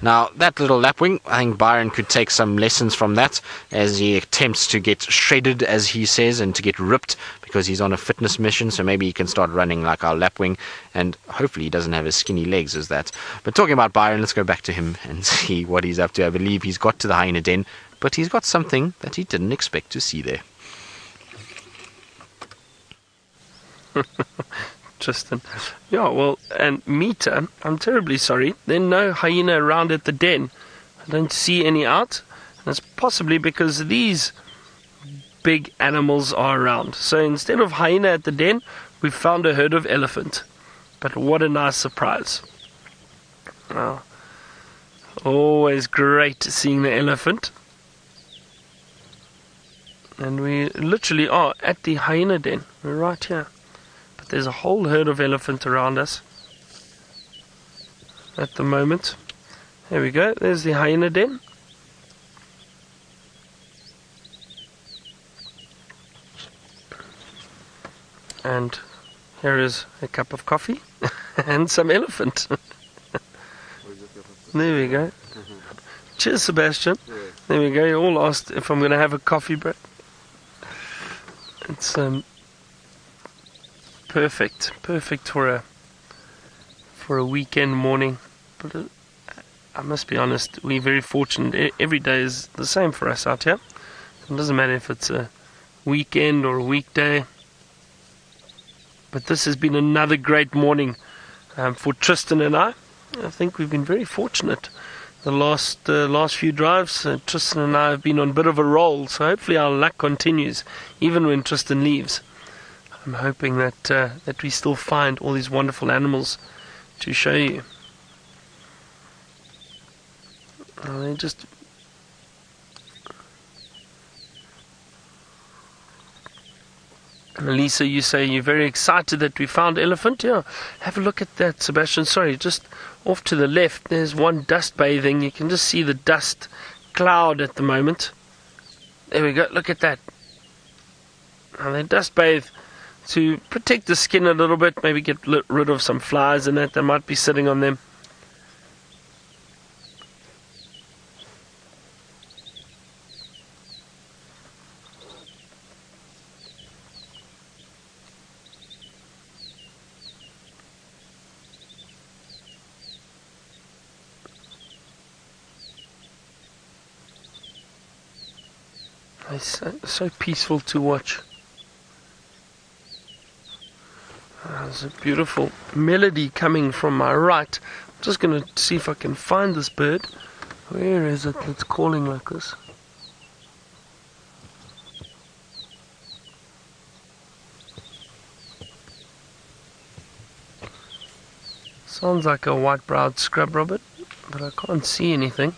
Speaker 2: Now, that little lapwing, I think Byron could take some lessons from that as he attempts to get shredded, as he says, and to get ripped because he's on a fitness mission. So maybe he can start running like our lapwing, and hopefully he doesn't have as skinny legs as that. But talking about Byron, let's go back to him and see what he's up to. I believe he's got to the hyena den, but he's got something that he didn't expect to see there.
Speaker 1: Tristan. Yeah, well, and Meter, I'm terribly sorry. There's no hyena around at the den. I don't see any out. And it's possibly because these big animals are around. So instead of hyena at the den, we've found a herd of elephant. But what a nice surprise. Well, always great seeing the elephant. And we literally are at the hyena den. We're right here. There's a whole herd of elephant around us at the moment. There we go. There's the hyena den. And here is a cup of coffee and some elephant. There we go. Cheers, Sebastian. There we go. You all asked if I'm going to have a coffee break. It's perfect for a weekend morning. But I must be honest, we're very fortunate. Every day is the same for us out here. It doesn't matter if it's a weekend or a weekday. But this has been another great morning for Tristan and I. I think we've been very fortunate. The last few drives, Tristan and I have been on a bit of a roll. So hopefully our luck continues, even when Tristan leaves. I'm hoping that we still find all these wonderful animals to show you. They just... Lisa, you say you're very excited that we found elephant. Yeah, have a look at that, Sebastian. Sorry, just off to the left, there's one dust bathing. You can just see the dust cloud at the moment. There we go, look at that. Now they dust bathe to protect the skin a little bit, maybe get rid of some flies and that might be sitting on them. It's so peaceful to watch. There's a beautiful melody coming from my right. I'm just going to see if I can find this bird. Where is it that's calling like this? Sounds like a white-browed scrub robin, but I can't see anything.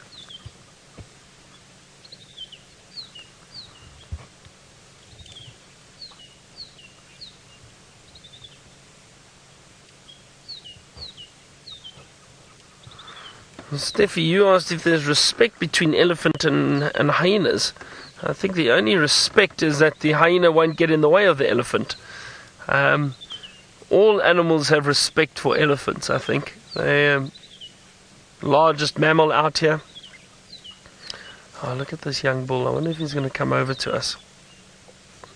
Speaker 1: Steffi, you asked if there's respect between elephant and hyenas. I think the only respect is that the hyena won't get in the way of the elephant. All animals have respect for elephants, I think. They're largest mammal out here. Oh, look at this young bull. I wonder if he's going to come over to us.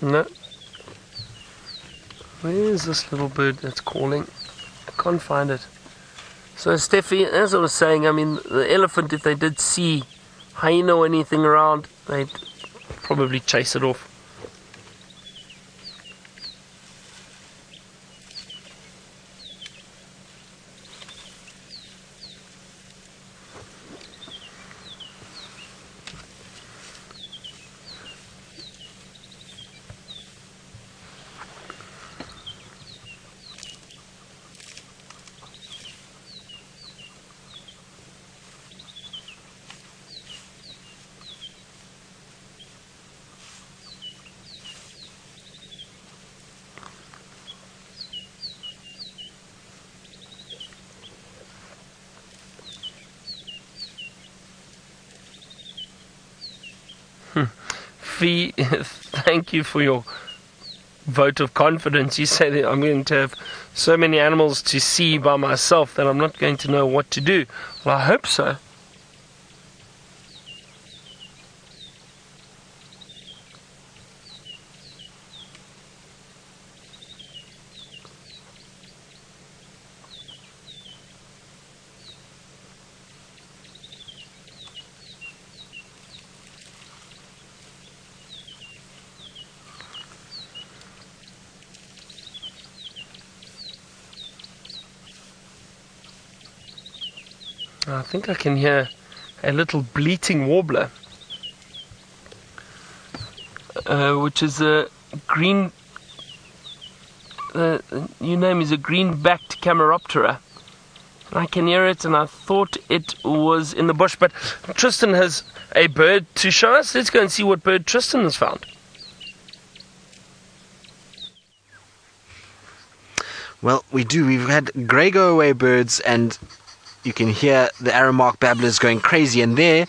Speaker 1: No. Where is this little bird that's calling? I can't find it. So, Steffi, as I was saying, I mean, the elephant, if they did see hyena or anything around, they'd probably chase it off. Fee, thank you for your vote of confidence. You say that I'm going to have so many animals to see by myself that I'm not going to know what to do. Well, I hope so. I think I can hear a little bleating warbler, which is a green, new name is a green-backed Cameroptera. I can hear it, and I thought it was in the bush, but Tristan has a bird to show us. Let's go and see what bird Tristan has found.
Speaker 2: Well, we do. We've had grey go-away birds, and you can hear the arrow-marked babblers going crazy, and there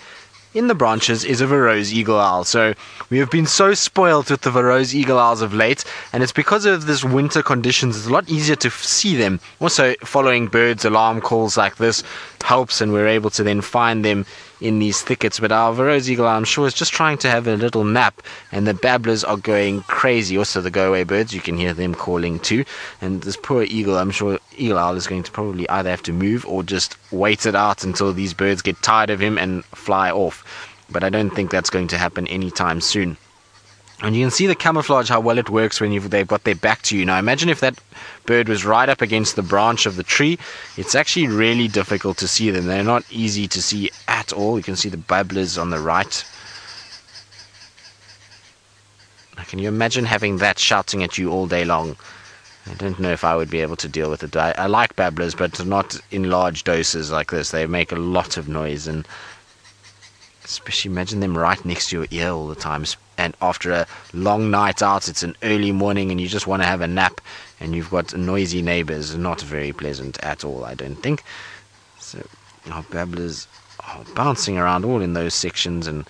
Speaker 2: in the branches is a Verreaux eagle owl. So we have been so spoiled with the Verreaux eagle owls of late, and it's because of this winter conditions. It's a lot easier to see them. Also, following birds' alarm calls like this helps, and we're able to then find them in these thickets. But our Verreaux eagle owl, I'm sure, is just trying to have a little nap, and the babblers are going crazy. Also, the go-away birds, you can hear them calling too. And this poor eagle, I'm sure eagle owl is going to probably either have to move or just wait it out until these birds get tired of him and fly off. But I don't think that's going to happen anytime soon. And you can see the camouflage, how well it works when they've got their back to you. Now imagine if that bird was right up against the branch of the tree. It's actually really difficult to see them. They're not easy to see at all. You can see the babblers on the right. Now, can you imagine having that shouting at you all day long? I don't know if I would be able to deal with it. I like babblers, but not in large doses like this. They make a lot of noise, and especially imagine them right next to your ear all the time. And after a long night out, it's an early morning and you just want to have a nap, and you've got noisy neighbors. Not very pleasant at all, I don't think. So our babblers are bouncing around all in those sections and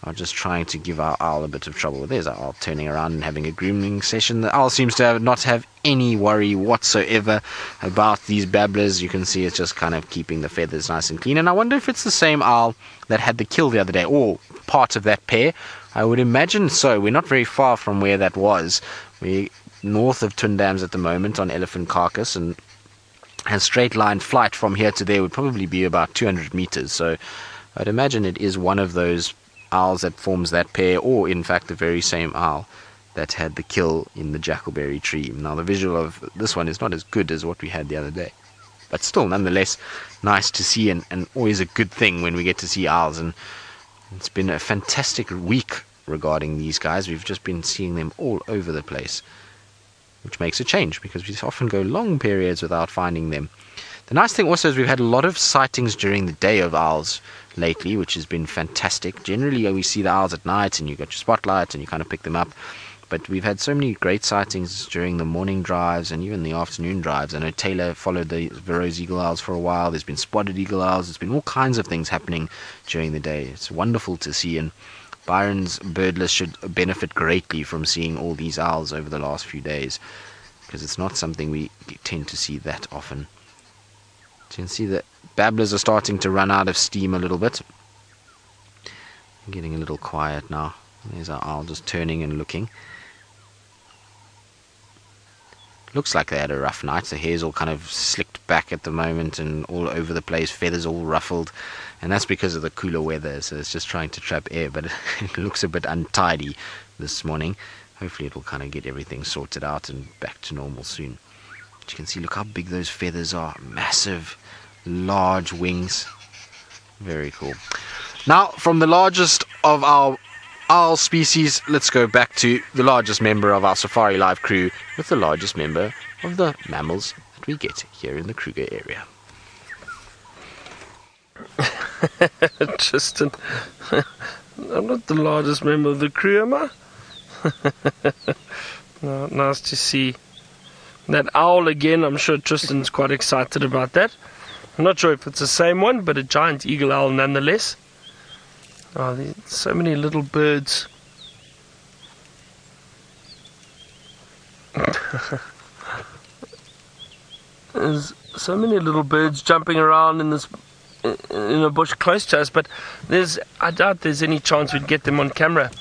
Speaker 2: are just trying to give our owl a bit of trouble. There's our owl turning around and having a grooming session. The owl seems to not have any worry whatsoever about these babblers. You can see it's just kind of keeping the feathers nice and clean. And I wonder if it's the same owl that had the kill the other day, or part of that pair. I would imagine so. We're not very far from where that was. We're north of Twin Dams at the moment on Elephant Carcass, and straight line flight from here to there would probably be about 200 meters. So I'd imagine it is one of those owls that forms that pair, or in fact the very same owl that had the kill in the jackalberry tree. Now the visual of this one is not as good as what we had the other day, but still nonetheless nice to see, and always a good thing when we get to see owls. And it's been a fantastic week regarding these guys. We've just been seeing them all over the place, which makes a change because we often go long periods without finding them. The nice thing also is we've had a lot of sightings during the day of owls lately, which has been fantastic. Generally, we see the owls at night and you got your spotlight and you kind of pick them up. But we've had so many great sightings during the morning drives and even the afternoon drives. I know Taylor followed the Verreaux eagle owls for a while. There's been spotted eagle owls. There's been all kinds of things happening during the day. It's wonderful to see, and Byron's bird list should benefit greatly from seeing all these owls over the last few days, because it's not something we tend to see that often. So you can see that babblers are starting to run out of steam a little bit. Getting a little quiet now. There's our owl just turning and looking. Looks like they had a rough night. The hair's all kind of slicked back at the moment and all over the place, feathers all ruffled, and that's because of the cooler weather, so it's just trying to trap air, but it looks a bit untidy this morning. Hopefully it will kind of get everything sorted out and back to normal soon. But you can see, look how big those feathers are. Massive, large wings. Very cool. Now, from the largest of our owl species, let's go back to the largest member of our Safari Live crew with the largest member of the mammals that we get here in the Kruger area.
Speaker 1: Tristan, I'm not the largest member of the crew, am I? No, nice to see that owl again. I'm sure Tristan's quite excited about that. I'm not sure if it's the same one, but a giant eagle owl nonetheless. Oh, there's so many little birds. There's so many little birds jumping around in a bush close to us, but I doubt there's any chance we'd get them on camera.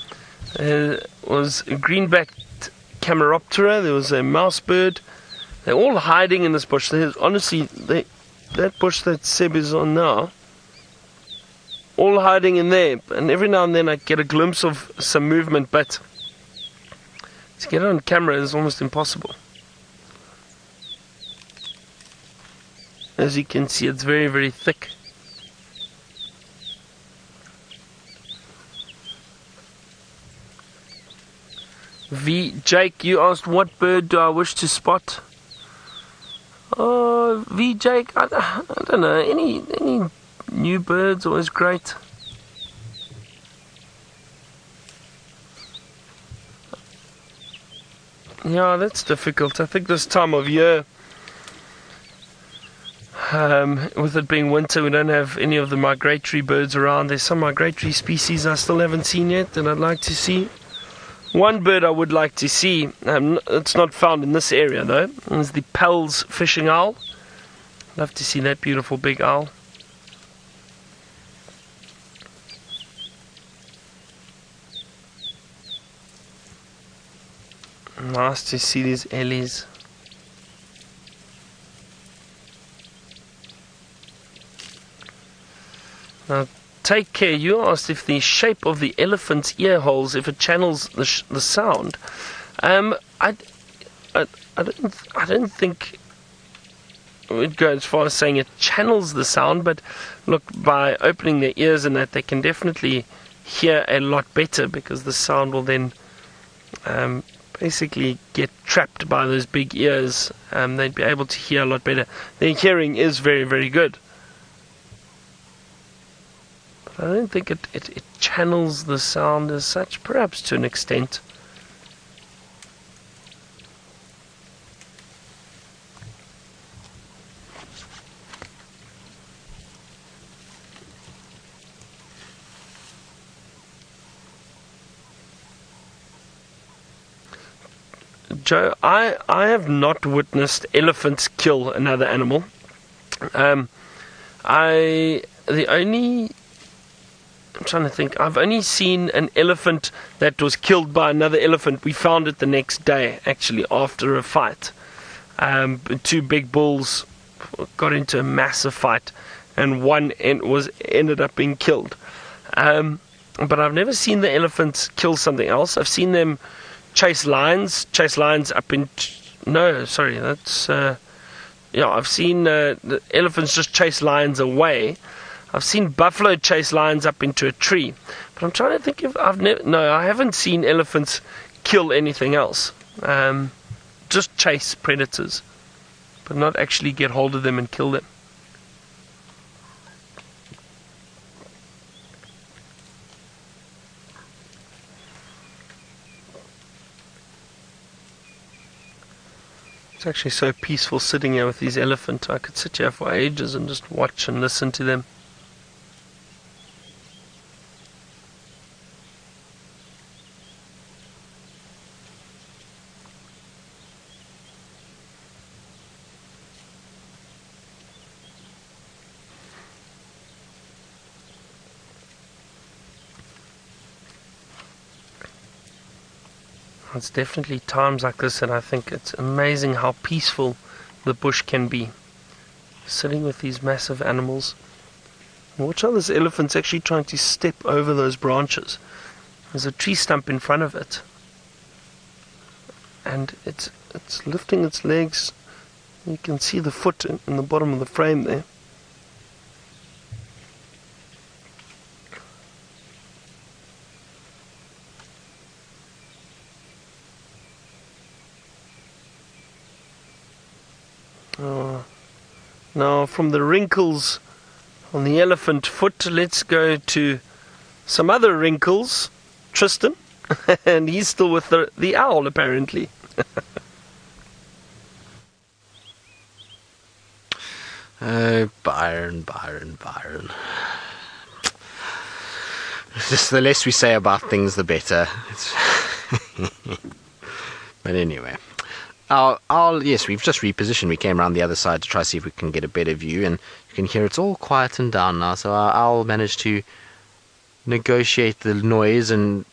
Speaker 1: There was a greenbacked Cameroptera, there was a mouse bird. They're all hiding in this bush. Honestly, that bush that Seb is on now, all hiding in there, and every now and then I get a glimpse of some movement, but to get it on camera is almost impossible. As you can see, it's very, very thick. Jake, you asked what bird do I wish to spot? Oh, Jake, I don't know, any new birds, always great. Yeah, that's difficult. I think this time of year, with it being winter, we don't have any of the migratory birds around. There's some migratory species I still haven't seen yet that I'd like to see. One bird I would like to see, it's not found in this area though, is the Pell's fishing owl. Love to see that beautiful big owl. Nice to see these Ellies. Now, take care. You asked if the shape of the elephant's ear holes, if it channels the sound. I don't think we'd go as far as saying it channels the sound, but look, by opening their ears and that, they can definitely hear a lot better, because the sound will then basically get trapped by those big ears. They'd be able to hear a lot better. Their hearing is very, very good. But I don't think it channels the sound as such, perhaps to an extent. Joe, I have not witnessed elephants kill another animal. I'm trying to think. I've only seen an elephant that was killed by another elephant. We found it the next day, actually, after a fight. Two big bulls got into a massive fight, and one ended up being killed. But I've never seen the elephants kill something else. I've seen them chase lions up in... No, sorry, that's... I've seen the elephants just chase lions away. I've seen buffalo chase lions up into a tree. But I'm trying to think if I haven't seen elephants kill anything else. Just chase predators, but not actually get hold of them and kill them. It's actually so peaceful sitting here with these elephants. I could sit here for ages and just watch and listen to them. It's definitely times like this that I think it's amazing how peaceful the bush can be. Sitting with these massive animals. And watch how this elephant's actually trying to step over those branches. There's a tree stump in front of it. And it's lifting its legs. You can see the foot in the bottom of the frame there. Now from the wrinkles on the elephant foot, let's go to some other wrinkles. Tristan, and he's still with the owl apparently.
Speaker 2: Oh, Byron. Just the less we say about things, the better. But anyway. Yes, we've just repositioned. We came around the other side to try to see if we can get a better view, and you can hear it's all quietened down now. So our owl managed to negotiate the noise and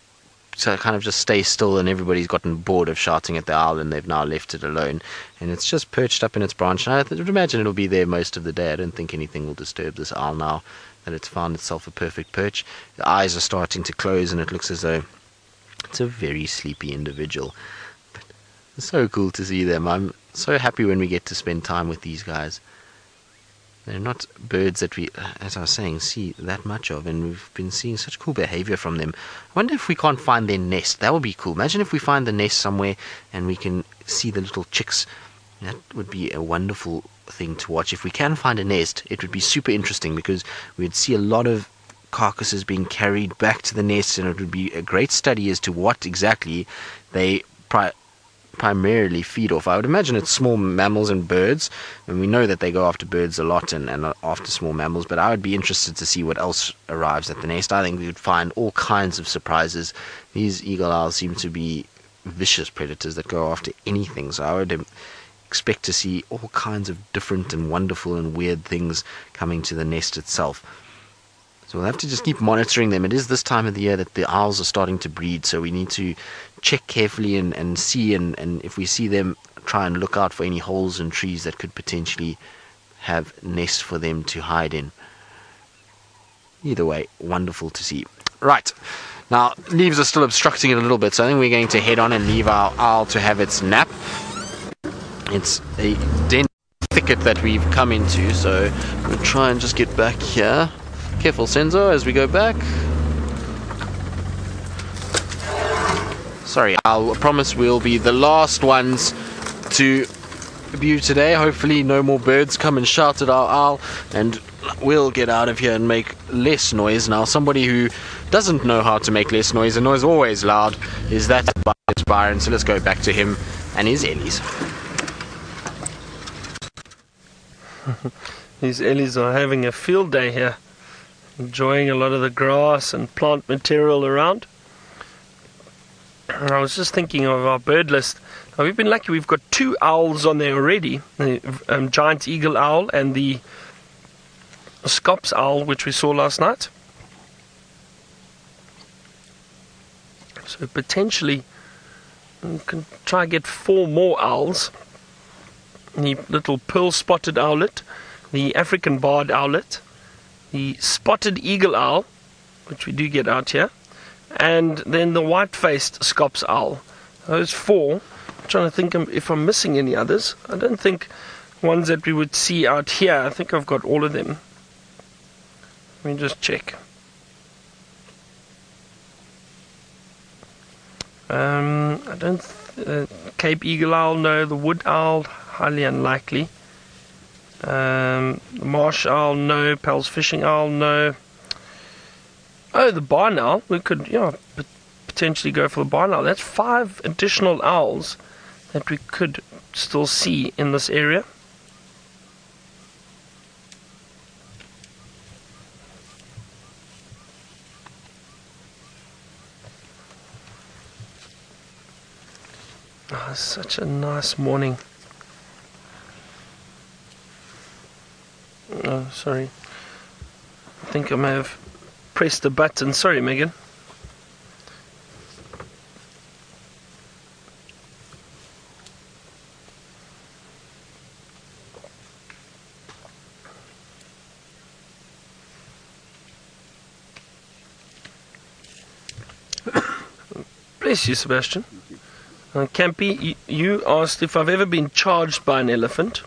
Speaker 2: to kind of just stay still, and everybody's gotten bored of shouting at the owl, and they've now left it alone. And it's just perched up in its branch. And I would imagine it'll be there most of the day. I don't think anything will disturb this owl now that it's found itself a perfect perch. The eyes are starting to close, and it looks as though it's a very sleepy individual. It's so cool to see them. I'm so happy when we get to spend time with these guys. They're not birds that we, as I was saying, see that much of, and we've been seeing such cool behavior from them. I wonder if we can't find their nest. That would be cool. Imagine if we find the nest somewhere and we can see the little chicks. That would be a wonderful thing to watch. If we can find a nest, it would be super interesting, because we'd see a lot of carcasses being carried back to the nest, and it would be a great study as to what exactly they primarily feed off. I would imagine it's small mammals and birds, and we know that they go after birds a lot and after small mammals, but I would be interested to see what else arrives at the nest. I think we would find all kinds of surprises. These eagle owls seem to be vicious predators that go after anything, so I would expect to see all kinds of different and wonderful and weird things coming to the nest itself. So we'll have to just keep monitoring them. It is this time of the year that the owls are starting to breed, so we need to check carefully and see, and if we see them, try and look out for any holes in trees that could potentially have nests for them to hide in. Either way, wonderful to see. Right, now leaves are still obstructing it a little bit, so I think we're going to head on and leave our owl to have its nap. It's a dense thicket that we've come into, so we'll try and just get back here. Careful, Senzo, as we go back. Sorry, I promise we'll be the last ones to view today. Hopefully no more birds come and shout at our owl, and we'll get out of here and make less noise. Now, somebody who doesn't know how to make less noise, and noise always loud, is that Byron. So let's go back to him and his Ellies.
Speaker 1: These Ellies are having a field day here, enjoying a lot of the grass and plant material around. And I was just thinking of our bird list. Now, we've been lucky, we've got 2 owls on there already, the giant eagle owl and the scops owl, which we saw last night. So potentially we can try and get 4 more owls. The little pearl spotted owlet, the African barred owlet, the spotted eagle owl, which we do get out here, and then the white-faced scops owl. Those 4. I'm trying to think if I'm missing any others. I don't think ones that we would see out here. I think I've got all of them. Let me just check. I don't. Cape eagle owl, no. The wood owl, highly unlikely. The marsh owl, no. Pell's fishing owl, no. Oh, the barn owl. We could, potentially go for the barn owl. That's 5 additional owls that we could still see in this area. Oh, it's such a nice morning. Oh, sorry. I think I may have pressed the button. Sorry, Megan. Bless you, Sebastian. Campy, you asked if I've ever been charged by an elephant.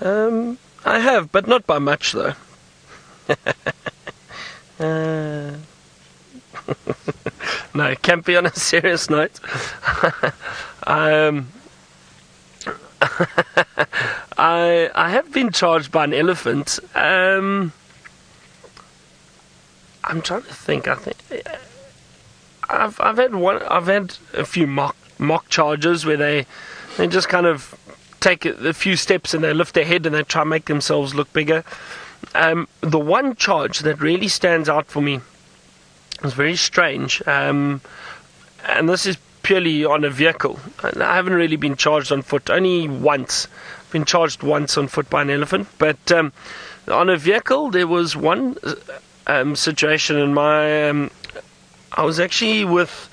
Speaker 1: I have, but not by much, though. No, Campy, on a serious note. I have been charged by an elephant. I'm trying to think. I think I've had a few mock charges where they just kind of take a few steps and they lift their head and they try and make themselves look bigger. The one charge that really stands out for me is very strange, and this is purely on a vehicle. I haven't really been charged on foot, only once. I've been charged once on foot by an elephant, but on a vehicle there was one situation in I was actually with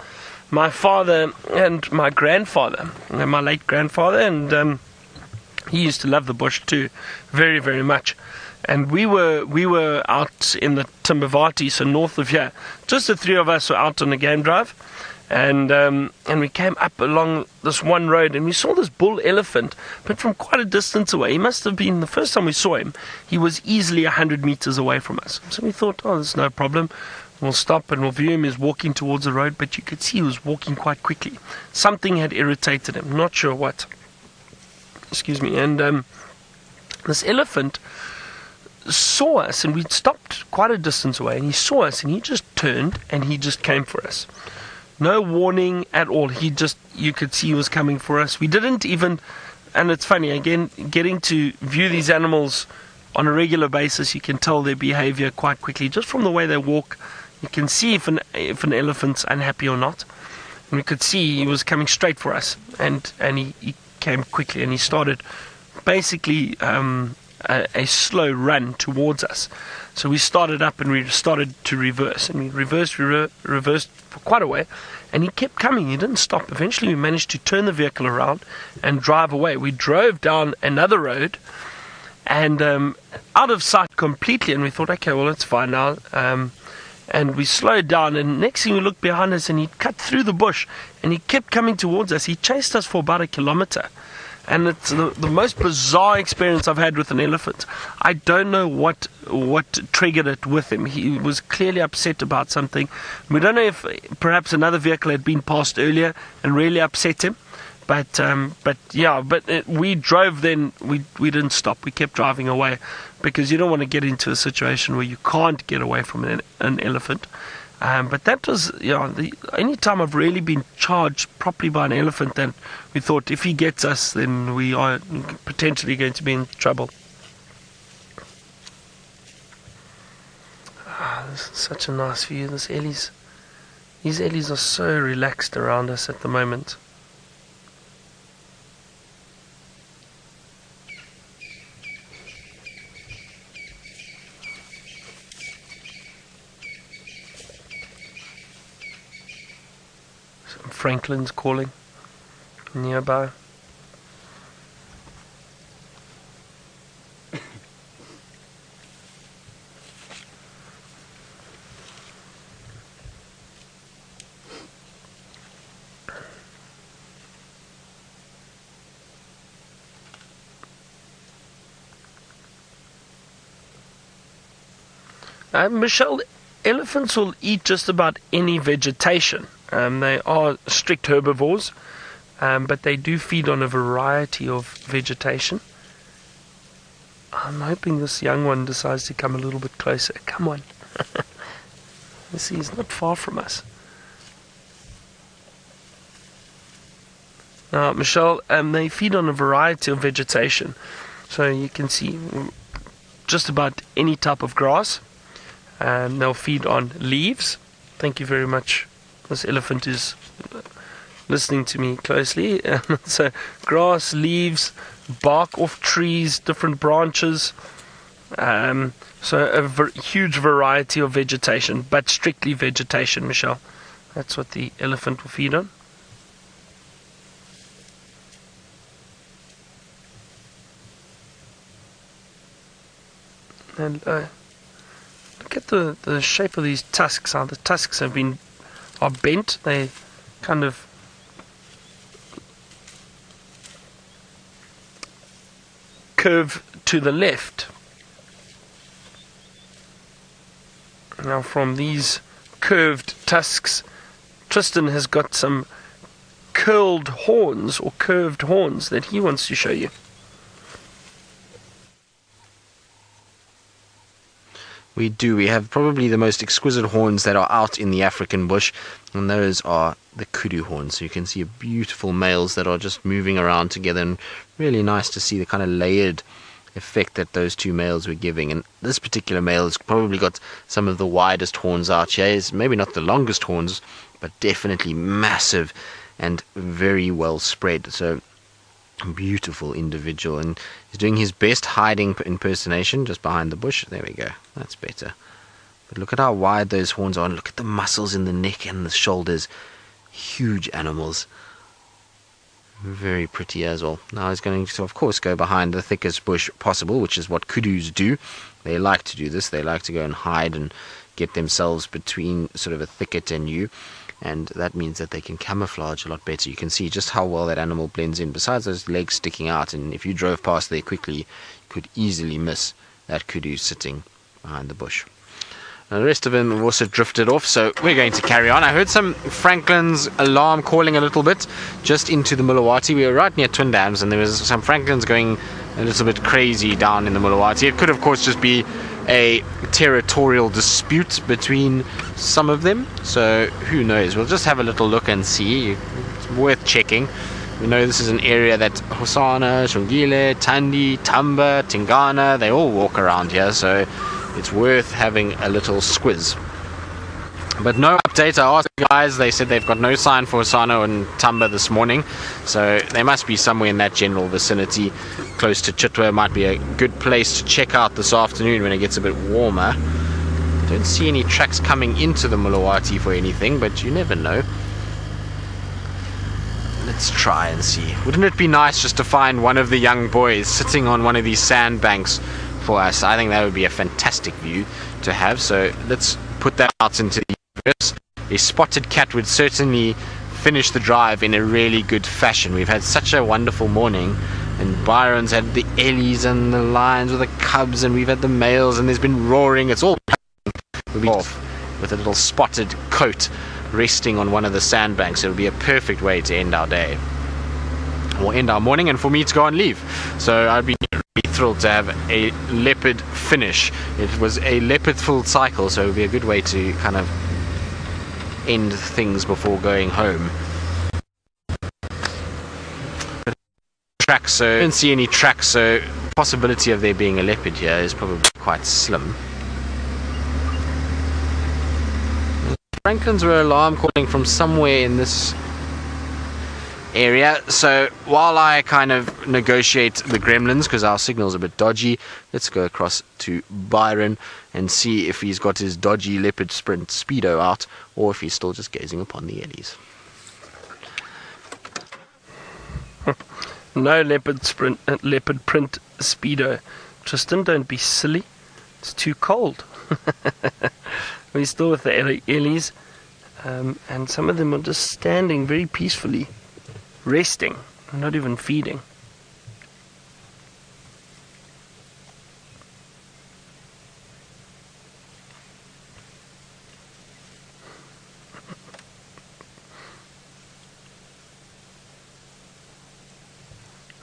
Speaker 1: my father and my grandfather, my late grandfather, and he used to love the bush too, very, very much. And we were out in the Timbavati, so north of here. Just the three of us were out on a game drive, and we came up along this one road, and we saw this bull elephant, but from quite a distance away. He must have been, the first time we saw him, he was easily 100 meters away from us. So we thought, oh, there's no problem. We'll stop and we'll view him. He's walking towards the road, but you could see he was walking quite quickly. Something had irritated him, not sure what. Excuse me. And this elephant saw us, and we'd stopped quite a distance away, and he saw us, and he just turned and he just came for us. No warning at all. You could see he was coming for us. We didn't even, and it's funny, again, getting to view these animals on a regular basis, you can tell their behavior quite quickly. Just from the way they walk, you can see if an elephant's unhappy or not. And we could see he was coming straight for us, and he came quickly, and he started basically a slow run towards us. So we started up and we started to reverse, and we reversed for quite a way, and he kept coming. He didn't stop. Eventually we managed to turn the vehicle around and drive away. We drove down another road and out of sight completely, and we thought, okay, well, it's fine now. And we slowed down, and next thing we looked behind us, and he cut through the bush, and he kept coming towards us. He chased us for about 1 kilometer. And it's the most bizarre experience I've had with an elephant. I don't know what triggered it with him. He was clearly upset about something. We don't know if perhaps another vehicle had been passed earlier and really upset him. But we drove then. We didn't stop. We kept driving away because you don't want to get into a situation where you can't get away from an elephant. But that was, the only time I've really been charged properly by an elephant. Then we thought, if he gets us, then we are potentially going to be in trouble. This is such a nice view. These Ellies are so relaxed around us at the moment. Franklin's calling nearby. Michelle, elephants will eat just about any vegetation. They are strict herbivores, but they do feed on a variety of vegetation. I'm hoping this young one decides to come a little bit closer. Come on. You see, he's not far from us. Michelle, they feed on a variety of vegetation. So you can see just about any type of grass. They'll feed on leaves. Thank you very much. This elephant is listening to me closely. So grass, leaves, bark off trees, different branches. So a huge variety of vegetation, but strictly vegetation, Michelle. That's what the elephant will feed on. And look at the shape of these tusks. How the tusks are bent. They kind of curve to the left. Now from these curved tusks, Tristan has got some curled horns or curved horns that he wants to show you.
Speaker 2: We do. We have probably the most exquisite horns that are out in the African bush, and those are the kudu horns. So you can see beautiful males that are just moving around together, and really nice to see the kind of layered effect that those two males were giving. And this particular male has probably got some of the widest horns out here. It's maybe not the longest horns, but definitely massive and very well spread. So beautiful individual, and he's doing his best hiding impersonation just behind the bush. There we go, that's better. But look at how wide those horns are, and look at the muscles in the neck and the shoulders. Huge animals, very pretty as well. Now he's going to of course go behind the thickest bush possible, which is what kudus do. They like to do this. They like to go and hide and get themselves between sort of a thicket and you. And that means that they can camouflage a lot better. You can see just how well that animal blends in, besides those legs sticking out, and if you drove past there quickly, you could easily miss that kudu sitting behind the bush. Now the rest of them have also drifted off, so we're going to carry on. I heard some Franklin's alarm calling a little bit just into the Mulawati. We were right near Twin Dams, and there was some Franklins going a little bit crazy down in the Mulawati. It could of course just be a territorial dispute between some of them, so who knows. We'll just have a little look and see. It's worth checking. We know this is an area that Hosana, Shungile, Tandi, Tamba, Tingana, they all walk around here, so it's worth having a little squiz. But no update. I asked the guys, they said they've got no sign for Hosana and Tamba this morning, so they must be somewhere in that general vicinity close to Chitwa. Might be a good place to check out this afternoon when it gets a bit warmer. Don't see any tracks coming into the Mulawati for anything, but you never know. Let's try and see. Wouldn't it be nice just to find one of the young boys sitting on one of these sandbanks for us? I think that would be a fantastic view to have, so let's put that out into the universe. A spotted cat would certainly finish the drive in a really good fashion. We've had such a wonderful morning, and Byron's had the Ellies and the lions with the cubs, and we've had the males, and there's been roaring. It's all we'll be off with a little spotted coat resting on one of the sandbanks. It'll be a perfect way to end our day, or end our morning, and for me to go and leave. So I'd be thrilled to have a leopard finish. It was a leopard full cycle, so it would be a good way to kind of end things before going home. Tracks, so I don't see any tracks, so the possibility of there being a leopard here is probably quite slim. Franklins were alarm calling from somewhere in this area, so while I kind of negotiate the gremlins, because our signal's a bit dodgy, let's go across to Byron and see if he's got his dodgy leopard sprint speedo out, or if he's still just gazing upon the Ellies.
Speaker 1: No leopard print speedo. Tristan, don't be silly. It's too cold. We're still with the Ellies, and some of them are just standing very peacefully, resting, not even feeding.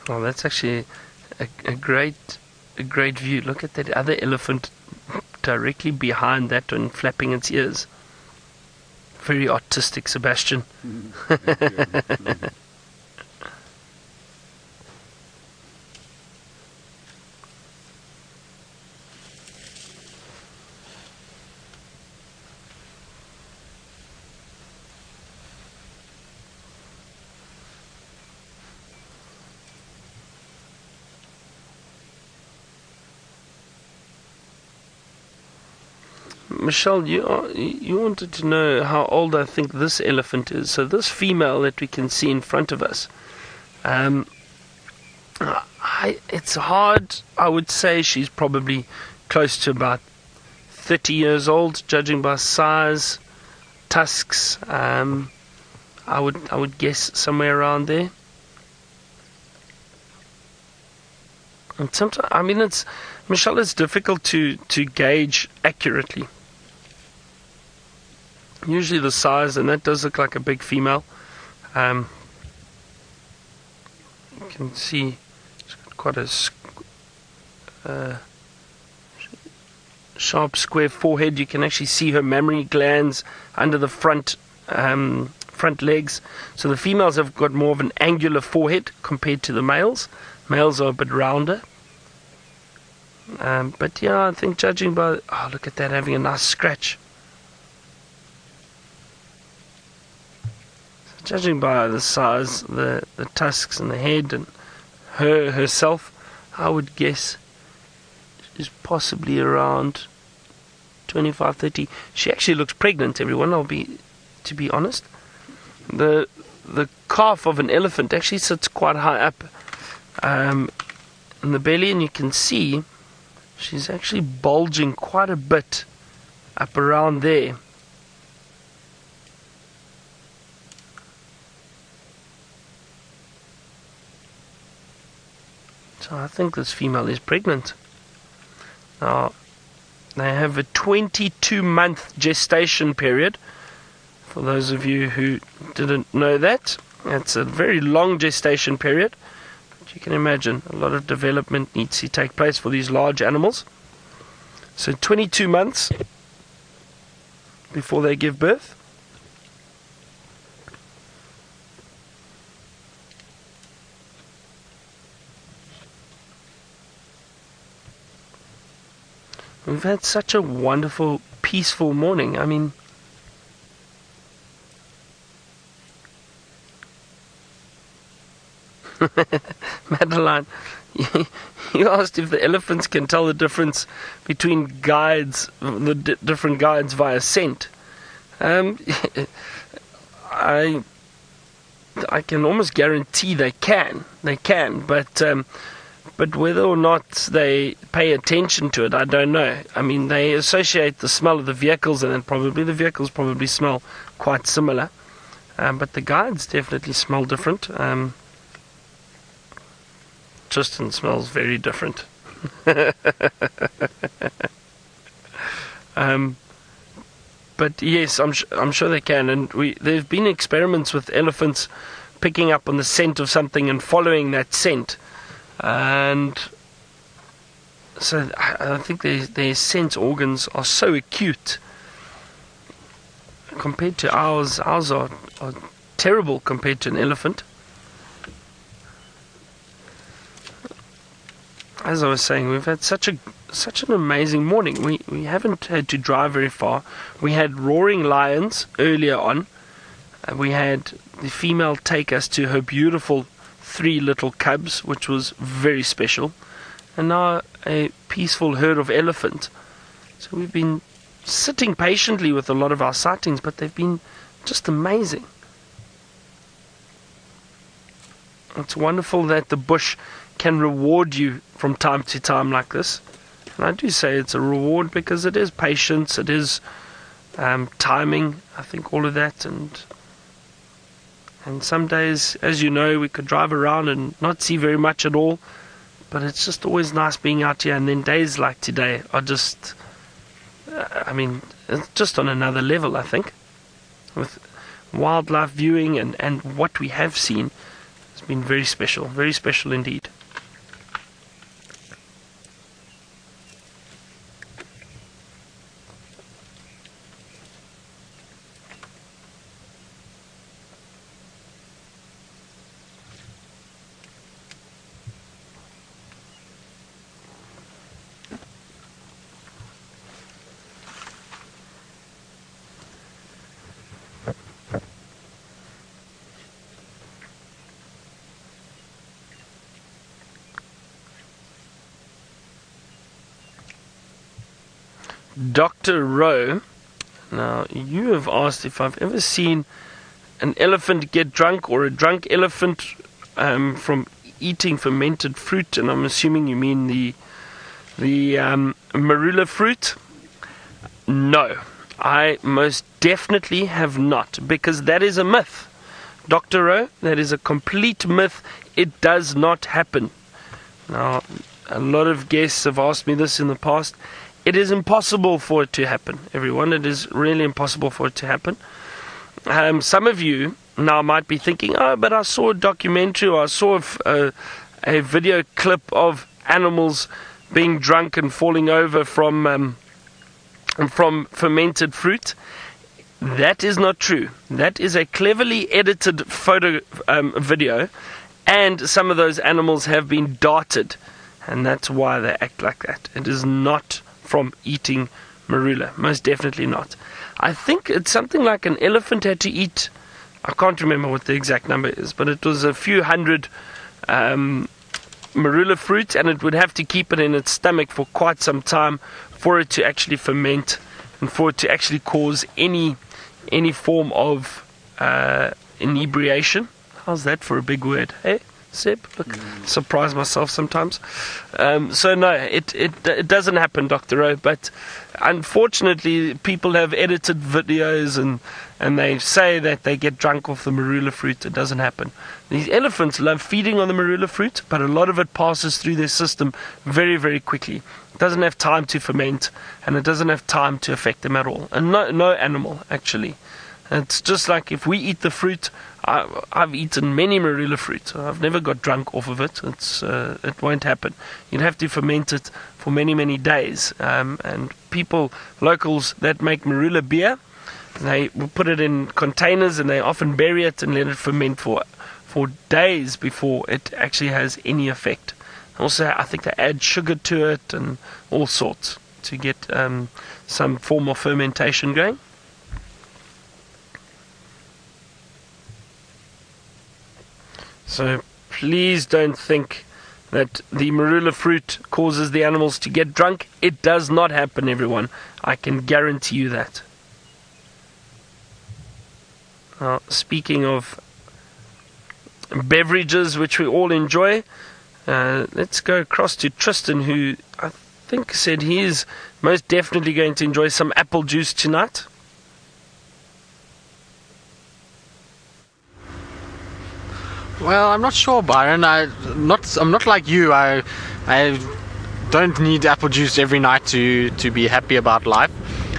Speaker 1: Oh, that's actually a great view. Look at that other elephant directly behind that one, flapping its ears. Very artistic, Sebastian. Michelle, you wanted to know how old I think this elephant is. So this female that we can see in front of us, it's hard. I would say she's probably close to about 30 years old, judging by size, tusks. I would guess somewhere around there. And sometimes, I mean, Michelle, it's difficult to gauge accurately. Usually the size, and that does look like a big female. You can see it's got quite a sharp, square forehead. You can actually see her mammary glands under the front legs. So the females have got more of an angular forehead compared to the males. Males are a bit rounder. But yeah, I think judging by... Oh, look at that, having a nice scratch. So judging by the size, the tusks and the head and herself, I would guess she's possibly around 25, 30. She actually looks pregnant, everyone, to be honest. The calf of an elephant actually sits quite high up in the belly, and you can see she's actually bulging quite a bit up around there. So I think this female is pregnant. Now, they have a 22-month gestation period. For those of you who didn't know that, it's a very long gestation period. But you can imagine a lot of development needs to take place for these large animals. So 22 months before they give birth. We've had such a wonderful, peaceful morning. I mean, Madeline, you asked if the elephants can tell the difference between guides, the different guides via scent. I can almost guarantee they can. They can, but whether or not they pay attention to it, I don't know. I mean, they associate the smell of the vehicles, and then probably the vehicles probably smell quite similar. But the guides definitely smell different. Tristan smells very different. But yes, I'm sure they can. And there've been experiments with elephants picking up on the scent of something and following that scent. And so I think their sense organs are so acute compared to ours. Ours are terrible compared to an elephant. As I was saying, we've had such an amazing morning. We haven't had to drive very far. We had roaring lions earlier on. We had the female take us to her beautiful 3 little cubs, which was very special, and now a peaceful herd of elephant. So we've been sitting patiently with a lot of our sightings, but they've been just amazing. It's wonderful that the bush can reward you from time to time like this, and I do say it's a reward because it is patience, it is timing, I think, all of that. And some days, as you know, we could drive around and not see very much at all, but it's just always nice being out here. And then days like today are just, it's just on another level, I think, with wildlife viewing and what we have seen. It's been very special indeed. Dr. Rowe. Now, you have asked if I've ever seen an elephant get drunk or a drunk elephant from eating fermented fruit, and I'm assuming you mean the marula fruit. No, I most definitely have not, because that is a myth. Dr. Rowe, that is a complete myth. It does not happen. Now, a lot of guests have asked me this in the past. It is impossible for it to happen, everyone. It is really impossible for it to happen. Some of you now might be thinking, oh, but I saw a documentary, or I saw a video clip of animals being drunk and falling over from fermented fruit. That is not true. That is a cleverly edited photo video, and some of those animals have been darted, and that's why they act like that. It is not from eating marula, most definitely not. I think it's something like an elephant had to eat, I can't remember what the exact number is, but it was a few hundred marula fruit, and it would have to keep it in its stomach for quite some time for it to actually ferment and for it to actually cause any form of inebriation. How's that for a big word, hey? Seb, look, surprise myself sometimes. So no, it doesn't happen, Dr. O, but unfortunately people have edited videos and they say that they get drunk off the marula fruit. It doesn't happen. These elephants love feeding on the marula fruit, but a lot of it passes through their system very, very quickly. It doesn't have time to ferment, and it doesn't have time to affect them at all. And no animal, actually. It's just like if we eat the fruit. I've eaten many marula fruit. I've never got drunk off of it. It won't happen. You'd have to ferment it for many, many days. And people, locals that make marula beer, they will put it in containers and they often bury it and let it ferment for days before it actually has any effect. Also, I think they add sugar to it and all sorts to get some form of fermentation going. So please don't think that the marula fruit causes the animals to get drunk. It does not happen, everyone. I can guarantee you that. Now, speaking of beverages which we all enjoy, let's go across to Tristan, who I think said he is most definitely going to enjoy some apple juice tonight.
Speaker 2: Well, I'm not sure, Byron. I'm not like you. I don't need apple juice every night to be happy about life.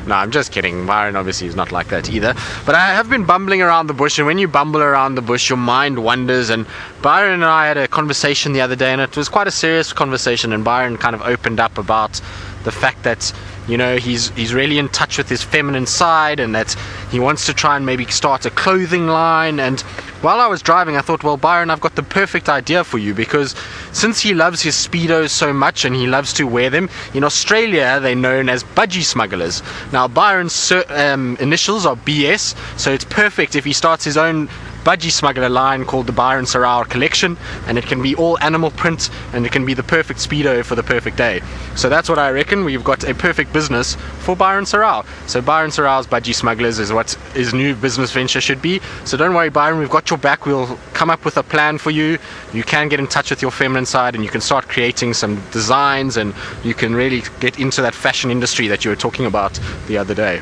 Speaker 2: No, I'm just kidding. Byron obviously is not like that either. But I have been bumbling around the bush, and when you bumble around the bush, your mind wanders. And Byron and I had a conversation the other day, and it was quite a serious conversation. And Byron kind of opened up about the fact that, you know, he's really in touch with his feminine side, and that he wants to try and maybe start a clothing line. And while I was driving, I thought, well, Byron, I've got the perfect idea for you, because since he loves his Speedos so much and he loves to wear them, in Australia they're known as budgie smugglers. Now, Byron's initials are BS, so it's perfect if he starts his own budgie smuggler line called the Byron Serrao collection, and it can be all animal print, and it can be the perfect Speedo for the perfect day. So that's what I reckon. We've got a perfect business for Byron Serrao. So Byron Serrao's budgie smugglers is what his new business venture should be. So don't worry, Byron, we've got your back. We'll come up with a plan for you. You can get in touch with your feminine side, and you can start creating some designs, and you can really get into that fashion industry that you were talking about the other day.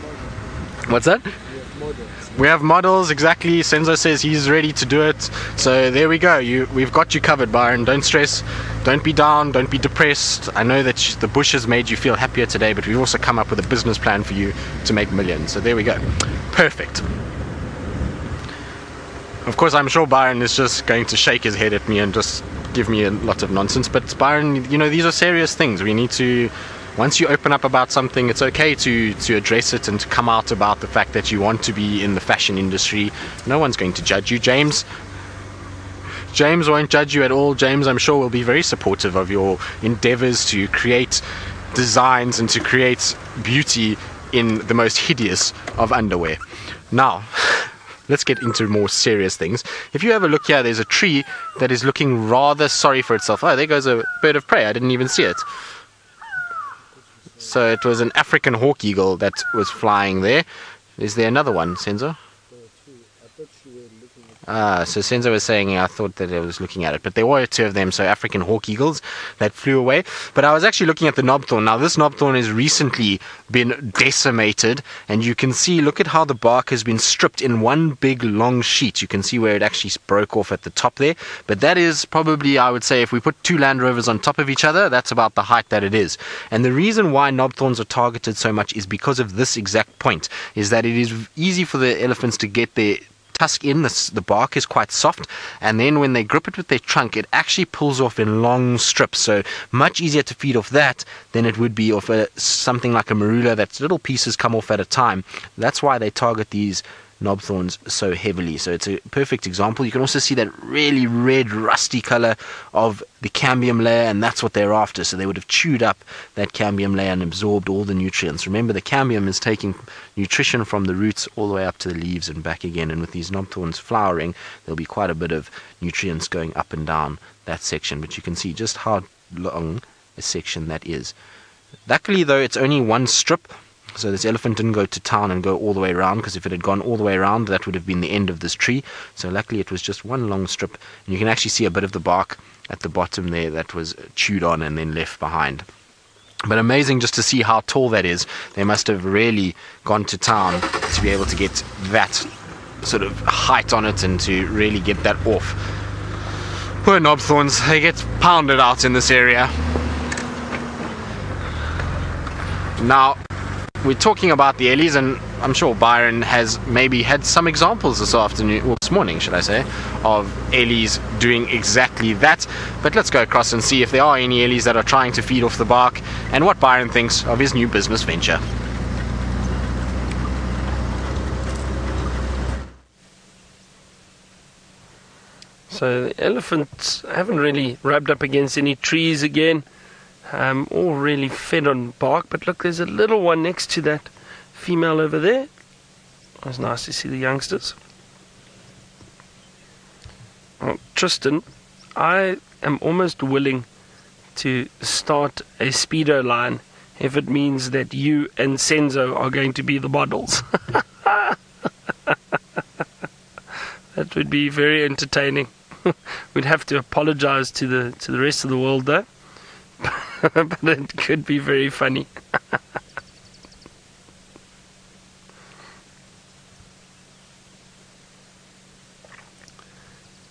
Speaker 2: What's that? We have models, exactly. Senzo says he's ready to do it. So there we go. We've got you covered, Byron. Don't stress. Don't be down. Don't be depressed. I know that the bush has made you feel happier today, but we've also come up with a business plan for you to make millions. So there we go. Perfect. Of course, I'm sure Byron is just going to shake his head at me and just give me a lot of nonsense. But Byron, you know, these are serious things. We need to... Once you open up about something, it's okay to address it and to come out about the fact that you want to be in the fashion industry. No one's going to judge you. James won't judge you at all. James, I'm sure, will be very supportive of your endeavors to create designs and to create beauty in the most hideous of underwear. Now, let's get into more serious things. If you have a look here, there's a tree that is looking rather sorry for itself. Oh, there goes a bird of prey. I didn't even see it. So it was an African hawk eagle that was flying there. Is there another one, Senzo? So Senzo was saying, I thought that I was looking at it, but there were two of them, so African hawk eagles that flew away. But I was actually looking at the knobthorn. Now this knobthorn has recently been decimated, and you can see, look at how the bark has been stripped in one big long sheet. You can see where it actually broke off at the top there, but that is probably, I would say, if we put two Land Rovers on top of each other, that's about the height that it is. And the reason why knobthorns are targeted so much is because of this exact point, is that it is easy for the elephants to get their tusk in. The bark is quite soft, and then when they grip it with their trunk, it actually pulls off in long strips, so much easier to feed off that than it would be off something like a marula that's little pieces come off at a time. That's why they target these knobthorns so heavily. So it's a perfect example. You can also see that really red rusty color of the cambium layer, and that's what they're after. So they would have chewed up that cambium layer and absorbed all the nutrients. Remember, the cambium is taking nutrition from the roots all the way up to the leaves and back again, and with these knobthorns flowering, there'll be quite a bit of nutrients going up and down that section. But you can see just how long a section that is. Luckily though, it's only one strip, so this elephant didn't go to town and go all the way around, because if it had gone all the way around, that would have been the end of this tree. So luckily it was just one long strip, and you can actually see a bit of the bark at the bottom there that was chewed on and then left behind. But amazing just to see how tall that is. They must have really gone to town to be able to get that sort of height on it and to really get that off. Poor knobthorns, they get pounded out in this area. Now, we're talking about the Ellies, and I'm sure Byron has maybe had some examples this afternoon, or this morning should I say, of Ellies doing exactly that. But let's go across and see if there are any Ellies that are trying to feed off the bark, and what Byron thinks of his new business venture.
Speaker 1: So the elephants haven't really rubbed up against any trees again, all really fed on bark. But look, there's a little one next to that female over there. It was nice to see the youngsters. Well, Tristan, I am almost willing to start a speedo line if it means that you and Senzo are going to be the models. That would be very entertaining. We'd have to apologize to the rest of the world though. But it could be very funny.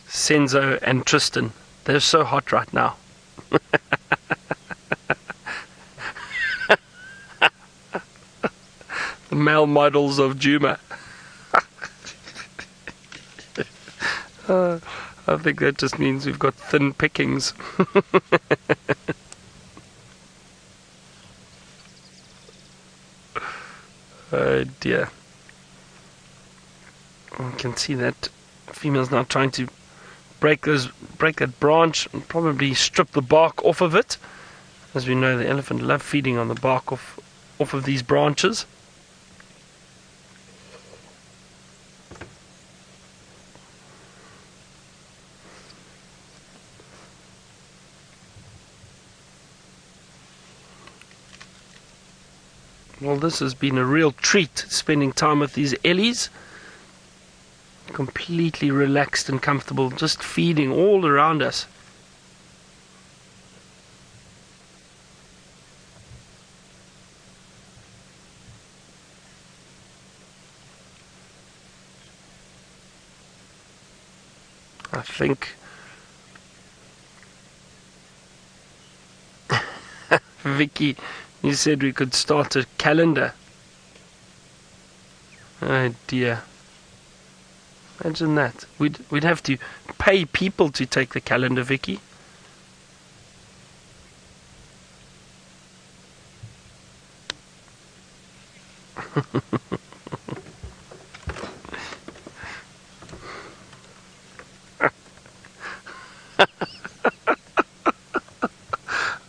Speaker 1: Senzo and Tristan, they're so hot right now. The male models of Djuma. I think that just means we've got thin pickings. Oh dear. You can see that female's now trying to break that branch and probably strip the bark off of it. As we know, the elephant love feeding on the bark off of these branches. Well, this has been a real treat, spending time with these Ellies. Completely relaxed and comfortable, just feeding all around us. I think Vicky, you said we could start a calendar. Oh dear. Imagine that. We'd have to pay people to take the calendar, Vicky.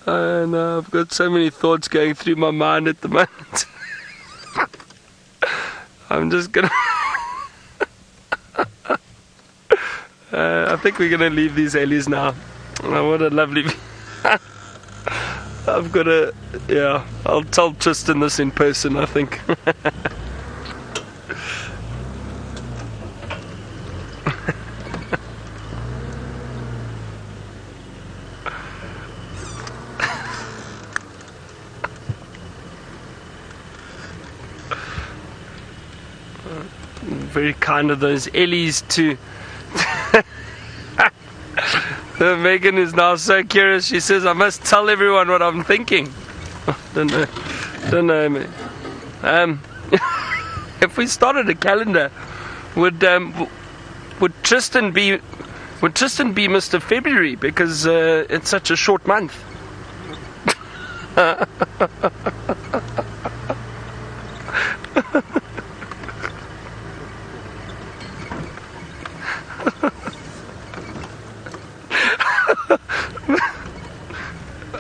Speaker 1: And I've got so many thoughts going through my mind at the moment. I'm just gonna I think we're gonna leave these Ellies now. Oh, what a lovely I've got to, yeah, I'll tell Tristan this in person, I think. Very kind of those Ellies to Megan is now so curious. She says, I must tell everyone what I'm thinking. Don't know me. If we started a calendar, would Tristan be Mr. February, because it's such a short month?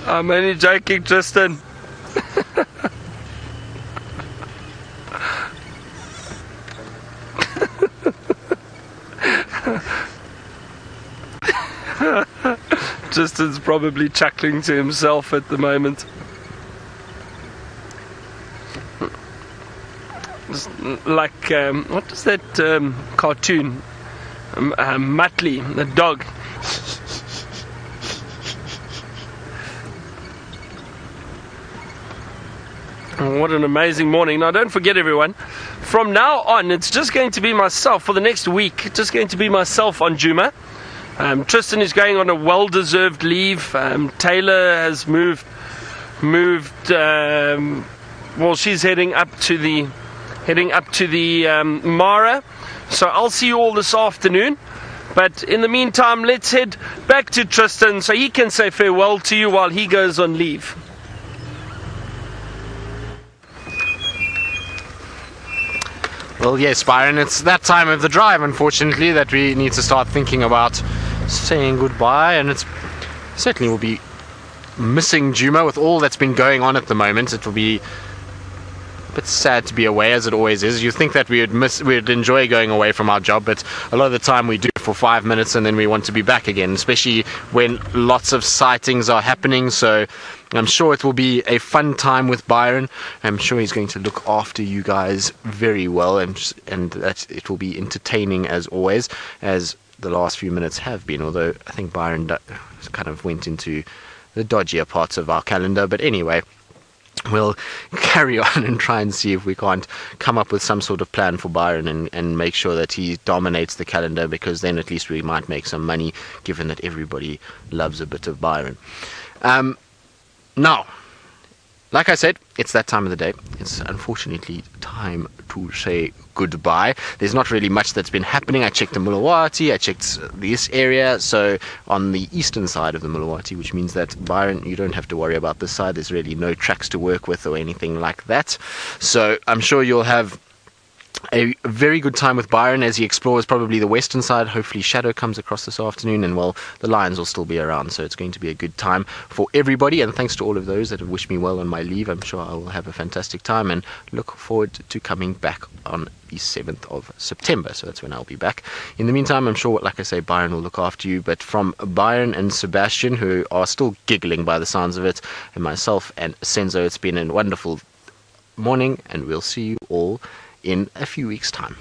Speaker 1: I'm only joking, Tristan. Tristan's probably chuckling to himself at the moment. Like, what is that cartoon? Muttley, the dog. What an amazing morning. Now don't forget, everyone, from now on it's just going to be myself for the next week. Just going to be myself on Djuma. Tristan is going on a well-deserved leave. Taylor has moved well, she's heading up to the Mara. So I'll see you all this afternoon. But in the meantime, let's head back to Tristan so he can say farewell to you while he goes on leave.
Speaker 2: Well, yes, Byron, it's that time of the drive, unfortunately, that we need to start thinking about saying goodbye, and it's certainly will be missing Djuma with all that's been going on at the moment. It will be a bit sad to be away, as it always is. You think that we'd enjoy going away from our job, but a lot of the time we do it for 5 minutes and then we want to be back again, especially when lots of sightings are happening. So I'm sure it will be a fun time with Byron. I'm sure he's going to look after you guys very well, and that it will be entertaining as always, as the last few minutes have been, although I think Byron kind of went into the dodgier parts of our calendar. But anyway, we'll carry on and try and see if we can't come up with some sort of plan for Byron and make sure that he dominates the calendar, because then at least we might make some money, given that everybody loves a bit of Byron. Now, like I said, it's that time of the day. It's unfortunately time to say goodbye. There's not really much that's been happening. I checked the Mulawati, I checked this area, so on the eastern side of the Mulawati, which means that, Byron, you don't have to worry about this side. There's really no tracks to work with or anything like that. So I'm sure you'll have a very good time with Byron as he explores probably the western side. Hopefully Shadow comes across this afternoon, and well, the Lions will still be around, so it's going to be a good time for everybody. And thanks to all of those that have wished me well on my leave. I'm sure I will have a fantastic time and look forward to coming back on the 7th of September. So that's when I'll be back. In the meantime, I'm sure, like I say, Byron will look after you. But from Byron and Sebastian, who are still giggling by the sounds of it, and myself and Senzo, it's been a wonderful morning, and we'll see you all in a few weeks' time.